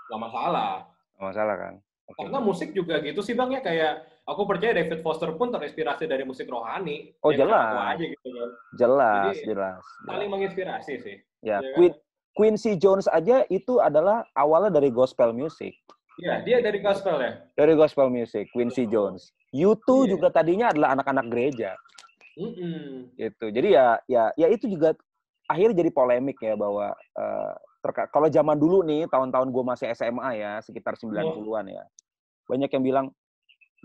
Nggak masalah. Nggak masalah kan? Oke. Karena musik juga gitu sih Bang ya, kayak aku percaya David Foster pun terinspirasi dari musik rohani. Oh Ya kenapa aku jelas, aja gitu kan. Jadi jelas, jelas, saling jelas. menginspirasi sih. Ya, Ya kan? Quincy Jones aja itu adalah awalnya dari gospel music. Iya, dia dari gospel ya. Dari gospel music, Quincy Betul. Jones. U2 Iya. juga tadinya adalah anak-anak gereja. Mm-mm. Gitu. Jadi ya itu juga akhirnya jadi polemik ya bahwa kalau zaman dulu nih tahun-tahun gue masih SMA ya sekitar 90-an ya. Banyak yang bilang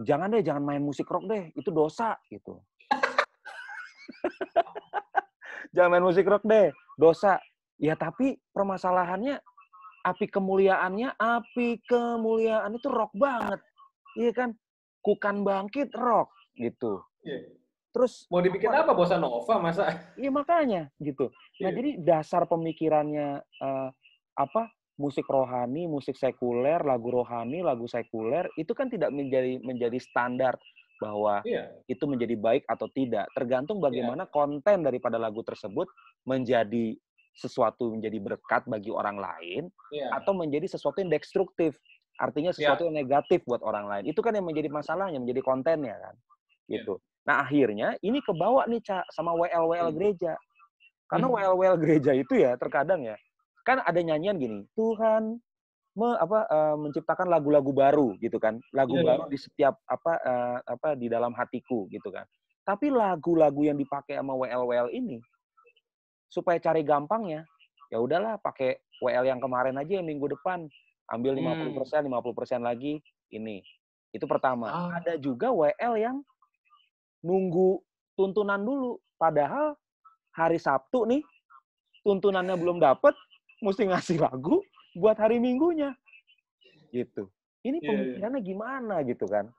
jangan main musik rock deh, itu dosa gitu. Jangan main musik rock deh, dosa. Ya tapi permasalahannya api kemuliaan itu rock banget. Iya kan? Kukan bangkit rock gitu. Iya. Terus Mau dibikin apa bossa nova masa? iya makanya gitu. Nah, Iya. jadi dasar pemikirannya musik rohani, musik sekuler, lagu rohani, lagu sekuler itu kan tidak menjadi standar bahwa Iya. itu menjadi baik atau tidak. Tergantung Iya. bagaimana konten daripada lagu tersebut menjadi sesuatu menjadi berkat bagi orang lain Iya. atau menjadi sesuatu yang destruktif. Artinya sesuatu Iya. yang negatif buat orang lain. Itu kan yang menjadi masalahnya, menjadi kontennya kan. Iya. Gitu. Nah, akhirnya ini kebawa nih, Ca, sama WL-WL gereja. Karena WL-WL gereja itu ya terkadang ya, kan ada nyanyian gini, Tuhan menciptakan lagu-lagu baru gitu kan. Lagu baru di setiap di dalam hatiku gitu kan. Tapi lagu-lagu yang dipakai sama WL-WL ini supaya cari gampangnya, ya udahlah pakai WL yang kemarin aja yang minggu depan. Ambil 50% lagi ini. Itu pertama. Ada juga WL yang nunggu tuntunan dulu. Padahal hari Sabtu nih, tuntunannya belum dapet, mesti ngasih lagu buat hari Minggunya. Gitu. Ini pemikirannya gimana gitu kan.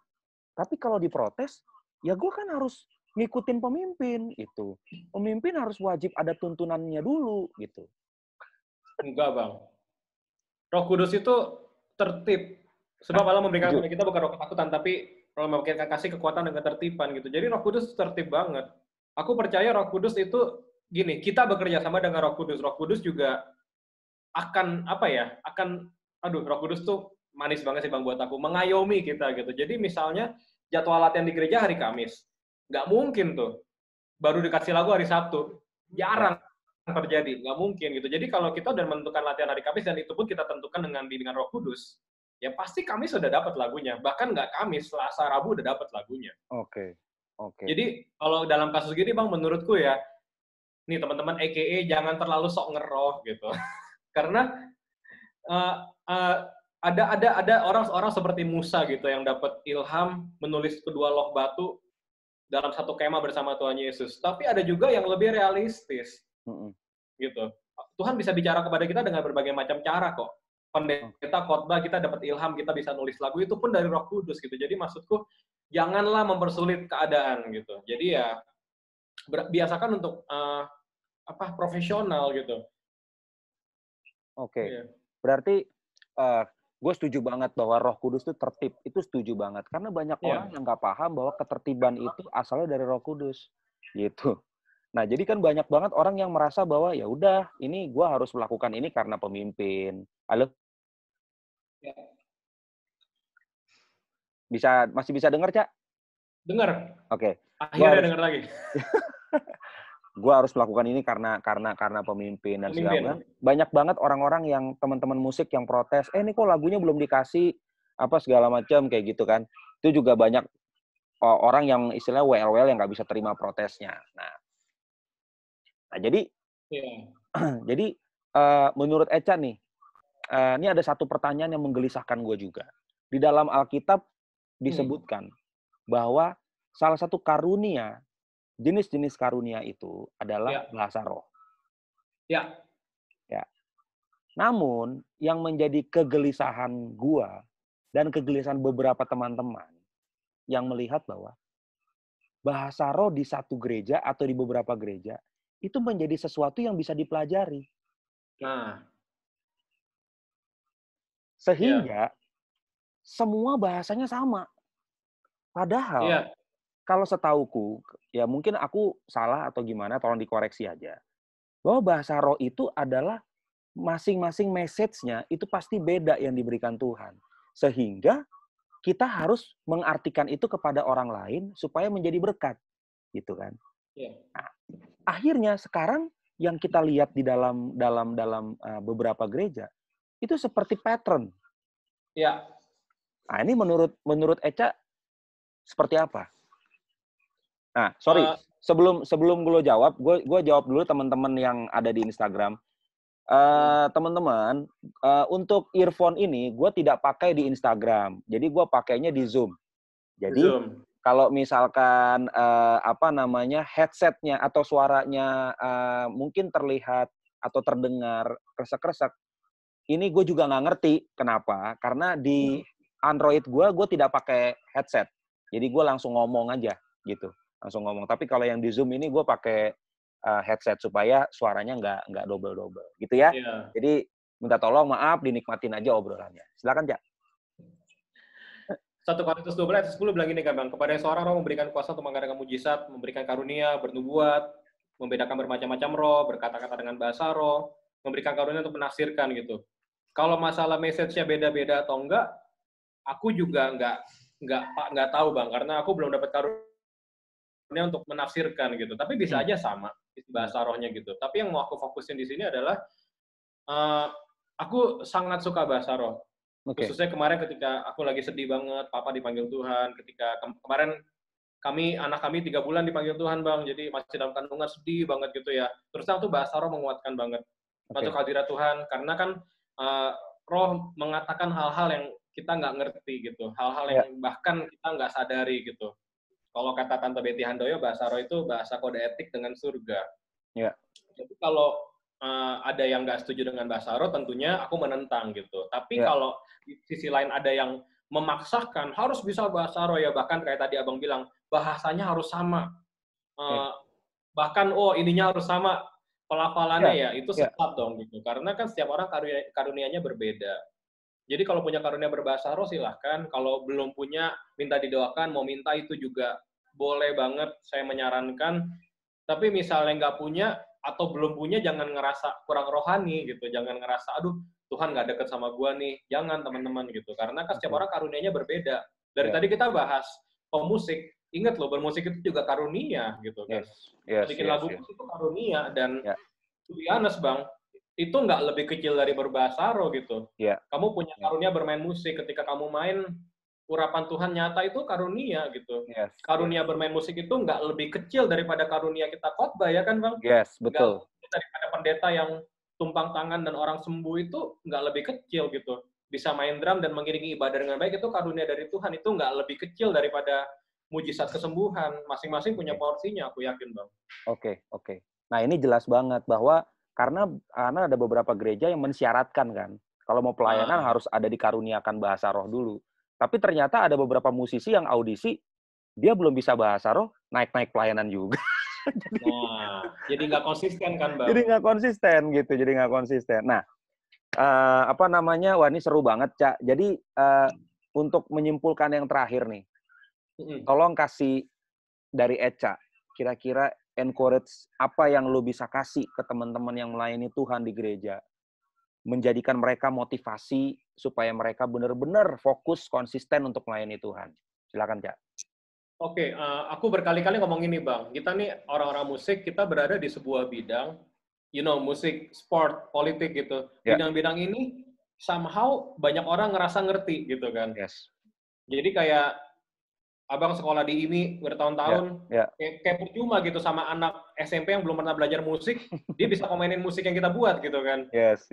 Tapi kalau diprotes, ya gue kan harus ngikutin pemimpin itu. Pemimpin harus wajib ada tuntunannya dulu gitu. Enggak, Bang. Roh Kudus itu tertib. Sebab Allah memberikan kepada kita bukan roh ketakutan, tapi Allah memberikan kasih kekuatan dan ketertiban gitu. Jadi Roh Kudus tertib banget. Aku percaya Roh Kudus itu gini, kita bekerja sama dengan Roh Kudus. Roh Kudus juga akan Roh Kudus tuh manis banget sih Bang buat aku, mengayomi kita gitu. Jadi misalnya jadwal latihan di gereja hari Kamis. Nggak mungkin tuh baru dikasih lagu hari Sabtu. Jarang terjadi, nggak mungkin gitu. Jadi kalau kita udah menentukan latihan hari Kamis dan itu pun kita tentukan dengan bimbingan Roh Kudus, ya pasti Kamis sudah dapat lagunya. Bahkan nggak Kamis, Selasa, Rabu udah dapat lagunya. Oke. Jadi kalau dalam kasus gini Bang, menurutku ya, nih teman-teman EKE jangan terlalu sok ngeroh gitu. Karena ada orang-orang seperti Musa gitu yang dapat ilham menulis kedua loh batu dalam satu kemah bersama Tuhan Yesus. Tapi ada juga yang lebih realistis. Gitu. Tuhan bisa bicara kepada kita dengan berbagai macam cara kok. Pendeta khotbah kita dapat ilham, kita bisa nulis lagu itu pun dari Roh Kudus gitu. Jadi maksudku janganlah mempersulit keadaan gitu. Jadi ya biasakan untuk profesional gitu. Oke. Yeah. Berarti gue setuju banget bahwa Roh Kudus itu tertib. Itu setuju banget. Karena banyak orang yang nggak paham bahwa ketertiban itu asalnya dari Roh Kudus. Gitu. Nah, jadi kan banyak banget orang yang merasa bahwa ya udah, ini gue harus melakukan ini karena pemimpin. Halo? Ya. Masih bisa dengar, Cak? Dengar. Oke. Akhirnya dengar lagi. Gue harus melakukan ini karena pemimpin dan segala macam. Banyak banget orang-orang yang teman-teman musik yang protes, ini kok lagunya belum dikasih segala macam kayak gitu kan. Itu juga banyak orang yang istilahnya WL yang nggak bisa terima protesnya. Nah jadi jadi menurut Echa nih, ini ada satu pertanyaan yang menggelisahkan gue juga. Di dalam Alkitab disebutkan bahwa salah satu karunia, jenis-jenis karunia itu adalah bahasa roh. Ya. Namun yang menjadi kegelisahan gua dan kegelisahan beberapa teman-teman yang melihat bahwa bahasa roh di satu gereja atau di beberapa gereja itu menjadi sesuatu yang bisa dipelajari. Nah. Sehingga semua bahasanya sama. Padahal kalau setauku, ya mungkin aku salah atau gimana, tolong dikoreksi aja. Bahwa bahasa roh itu adalah masing-masing message-nya itu pasti beda yang diberikan Tuhan. Sehingga kita harus mengartikan itu kepada orang lain supaya menjadi berkat. Gitu kan. Nah, akhirnya sekarang yang kita lihat di dalam beberapa gereja itu seperti pattern. Ya. Nah, ini menurut Echa seperti apa? Nah, sorry. Sebelum gue jawab, gue jawab dulu teman-teman yang ada di Instagram. Teman-teman, untuk earphone ini gue tidak pakai di Instagram. Jadi gue pakainya di Zoom. Jadi kalau misalkan headsetnya atau suaranya mungkin terlihat atau terdengar kresek-kresek, ini gue juga nggak ngerti kenapa. Karena di Android gue tidak pakai headset. Jadi gue langsung ngomong aja gitu. Langsung ngomong. Tapi kalau yang di Zoom ini gue pakai headset supaya suaranya nggak double-double. Gitu ya. Iya. Jadi minta tolong, maaf, dinikmatin aja obrolannya. Silakan, Cak. 1 Korintus 12 ayat 10 bilang gini kan Bang, kepada seorang roh memberikan kuasa untuk mengadakan mujizat, memberikan karunia, bernubuat, membedakan bermacam-macam roh, berkata-kata dengan bahasa roh, memberikan karunia untuk menafsirkan gitu. Kalau masalah message-nya beda-beda atau enggak, aku juga nggak tahu Bang, karena aku belum dapat karunia untuk menafsirkan gitu. Tapi bisa aja sama bahasa rohnya gitu. Tapi yang mau aku fokusin di sini adalah aku sangat suka bahasa roh. Khususnya kemarin ketika aku lagi sedih banget, papa dipanggil Tuhan. Ketika kemarin anak kami 3 bulan dipanggil Tuhan, Bang. Jadi masih dalam kandungan, sedih banget gitu ya. Terus tuh bahasa roh menguatkan banget. Masuk hadirat Tuhan. Karena kan roh mengatakan hal-hal yang kita nggak ngerti gitu. Hal-hal yang bahkan kita nggak sadari gitu. Kalau kata Tante Betty Handoyo, bahasa roh itu bahasa kode etik dengan surga. Jadi kalau ada yang nggak setuju dengan bahasa roh, tentunya aku menentang gitu. Tapi kalau di sisi lain ada yang memaksakan harus bisa bahasa roh ya, bahkan kayak tadi abang bilang bahasanya harus sama, bahkan ininya harus sama pelafalannya ya, itu sesat dong gitu. Karena kan setiap orang karunianya berbeda. Jadi kalau punya karunia berbahasa roh silahkan, kalau belum punya minta didoakan, mau minta itu juga boleh banget, saya menyarankan. Tapi misalnya nggak punya atau belum punya, jangan ngerasa kurang rohani gitu, jangan ngerasa aduh Tuhan nggak deket sama gua nih, jangan teman-teman gitu, karena kan setiap orang karunianya berbeda. Dari tadi kita bahas pemusik, ingat loh bermusik itu juga karunia gitu kan, bikin lagu itu karunia, dan to be honest Bang, itu nggak lebih kecil dari berbahasa roh gitu. Kamu punya karunia bermain musik, ketika kamu main urapan Tuhan nyata, itu karunia gitu. Karunia bermain musik itu nggak lebih kecil daripada karunia kita khotbah ya kan Bang? Betul. Nggak daripada pendeta yang tumpang tangan dan orang sembuh, itu nggak lebih kecil gitu. Bisa main drum dan mengiringi ibadah dengan baik, itu karunia dari Tuhan, itu nggak lebih kecil daripada mujizat kesembuhan. Masing-masing punya porsinya, aku yakin Bang. Oke. Nah ini jelas banget bahwa karena ada beberapa gereja yang mensyaratkan kan, kalau mau pelayanan harus ada dikaruniakan bahasa roh dulu. Tapi ternyata ada beberapa musisi yang audisi, dia belum bisa bahasa roh, naik-naik pelayanan juga. Jadi nggak konsisten kan, Bang? Jadi nggak konsisten. Nah, wah ini seru banget, Cak. Jadi untuk menyimpulkan yang terakhir nih, tolong kasih dari Eca, kira-kira encourage apa yang lo bisa kasih ke teman-teman yang melayani Tuhan di gereja, menjadikan mereka motivasi supaya mereka benar-benar fokus konsisten untuk melayani Tuhan. Silakan, Cak. Oke, aku berkali-kali ngomong ini Bang, kita nih orang-orang musik, kita berada di sebuah bidang, musik, sport, politik gitu. Bidang-bidang ini somehow banyak orang ngerasa ngerti gitu kan. Jadi kayak abang sekolah di IMI bertahun-tahun, kayak percuma gitu sama anak SMP yang belum pernah belajar musik, dia bisa komenin musik yang kita buat gitu kan. Yes.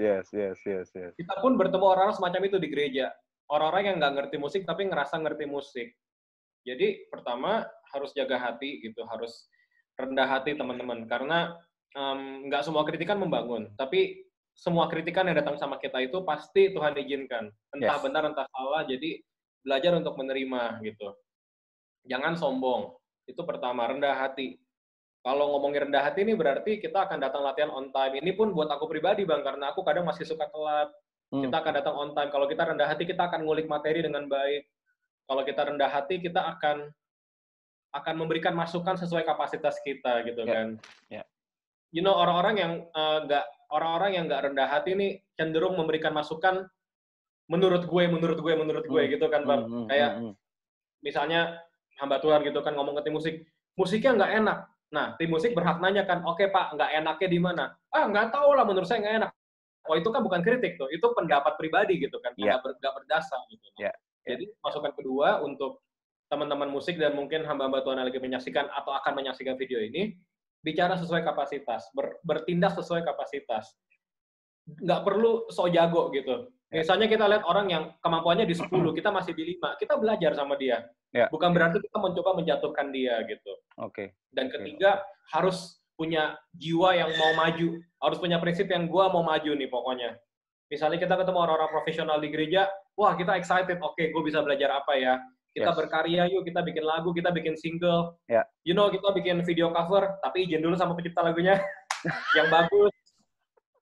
Kita pun bertemu orang semacam itu di gereja. Orang-orang yang nggak ngerti musik tapi ngerasa ngerti musik. Jadi pertama harus jaga hati gitu, harus rendah hati teman-teman, karena nggak semua kritikan membangun, tapi semua kritikan yang datang sama kita itu pasti Tuhan izinkan, entah benar entah salah. Jadi belajar untuk menerima gitu. Jangan sombong, itu pertama, rendah hati. Kalau ngomongin rendah hati ini berarti kita akan datang latihan on time. Ini pun buat aku pribadi Bang, karena aku kadang masih suka telat. Kita akan datang on time. Kalau kita rendah hati, kita akan ngulik materi dengan baik. Kalau kita rendah hati, kita akan memberikan masukan sesuai kapasitas kita gitu kan. Orang-orang yang nggak rendah hati nih cenderung memberikan masukan menurut gue gitu kan Bang. Kayak misalnya hamba Tuhan gitu kan ngomong ke tim musik, musiknya nggak enak. Nah, tim musik berhak nanya kan, oke Pak, nggak enaknya di mana? Nggak tahu lah, menurut saya nggak enak. Itu kan bukan kritik tuh, itu pendapat pribadi gitu kan, nggak berdasar gitu. Jadi masukan kedua untuk teman-teman musik dan mungkin hamba-hamba Tuhan yang lagi menyaksikan atau akan menyaksikan video ini, bicara sesuai kapasitas, bertindak sesuai kapasitas. Nggak perlu so jago gitu. Misalnya kita lihat orang yang kemampuannya di 10, kita masih di 5, kita belajar sama dia. Bukan berarti kita mencoba menjatuhkan dia gitu. Dan ketiga, harus punya jiwa yang mau maju. Harus punya prinsip yang gua mau maju nih pokoknya. misalnya kita ketemu orang-orang profesional di gereja, wah kita excited, oke, gue bisa belajar apa ya? Kita berkarya yuk, kita bikin lagu, kita bikin single. You know, kita bikin video cover, tapi izin dulu sama pencipta lagunya yang bagus.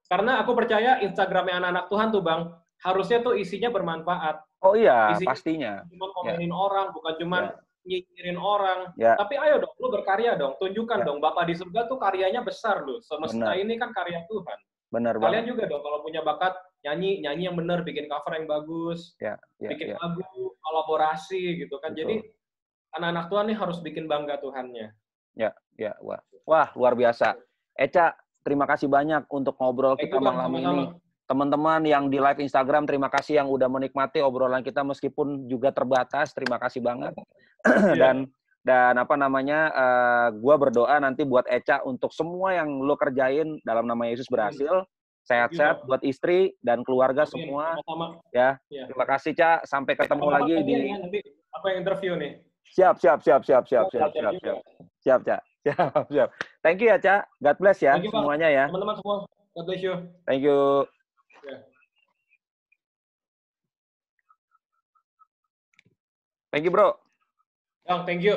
Karena aku percaya Instagramnya anak-anak Tuhan tuh Bang, harusnya tuh isinya bermanfaat. Oh iya, isinya pastinya. Cuma komenin orang, bukan cuma nyinyirin orang. Tapi ayo dong, lu berkarya dong, tunjukkan dong. Bapak di surga tuh karyanya besar loh. Semesta ini kan karya Tuhan. Benar Kalian banget. juga dong kalau punya bakat nyanyi yang benar, bikin cover yang bagus, bikin lagu, kolaborasi gitu kan. Betul. Jadi anak-anak Tuhan nih harus bikin bangga Tuhannya. Wah, luar biasa. Eca, terima kasih banyak untuk ngobrol kita malam ini. Teman-teman yang di live Instagram, terima kasih yang udah menikmati obrolan kita meskipun juga terbatas. Terima kasih banget. Dan apa namanya, gua berdoa nanti buat Eca untuk semua yang lo kerjain dalam nama Yesus berhasil. Sehat-sehat buat istri dan keluarga semua. Ya. Terima kasih, Ca. Sampai ketemu lagi di nanti apa yang interview nih? Siap, Ca. Siap. Thank you ya, Ca. God bless ya semuanya ya. Teman-teman semua. God bless you. Thank you. Thank you, bro. Thank you.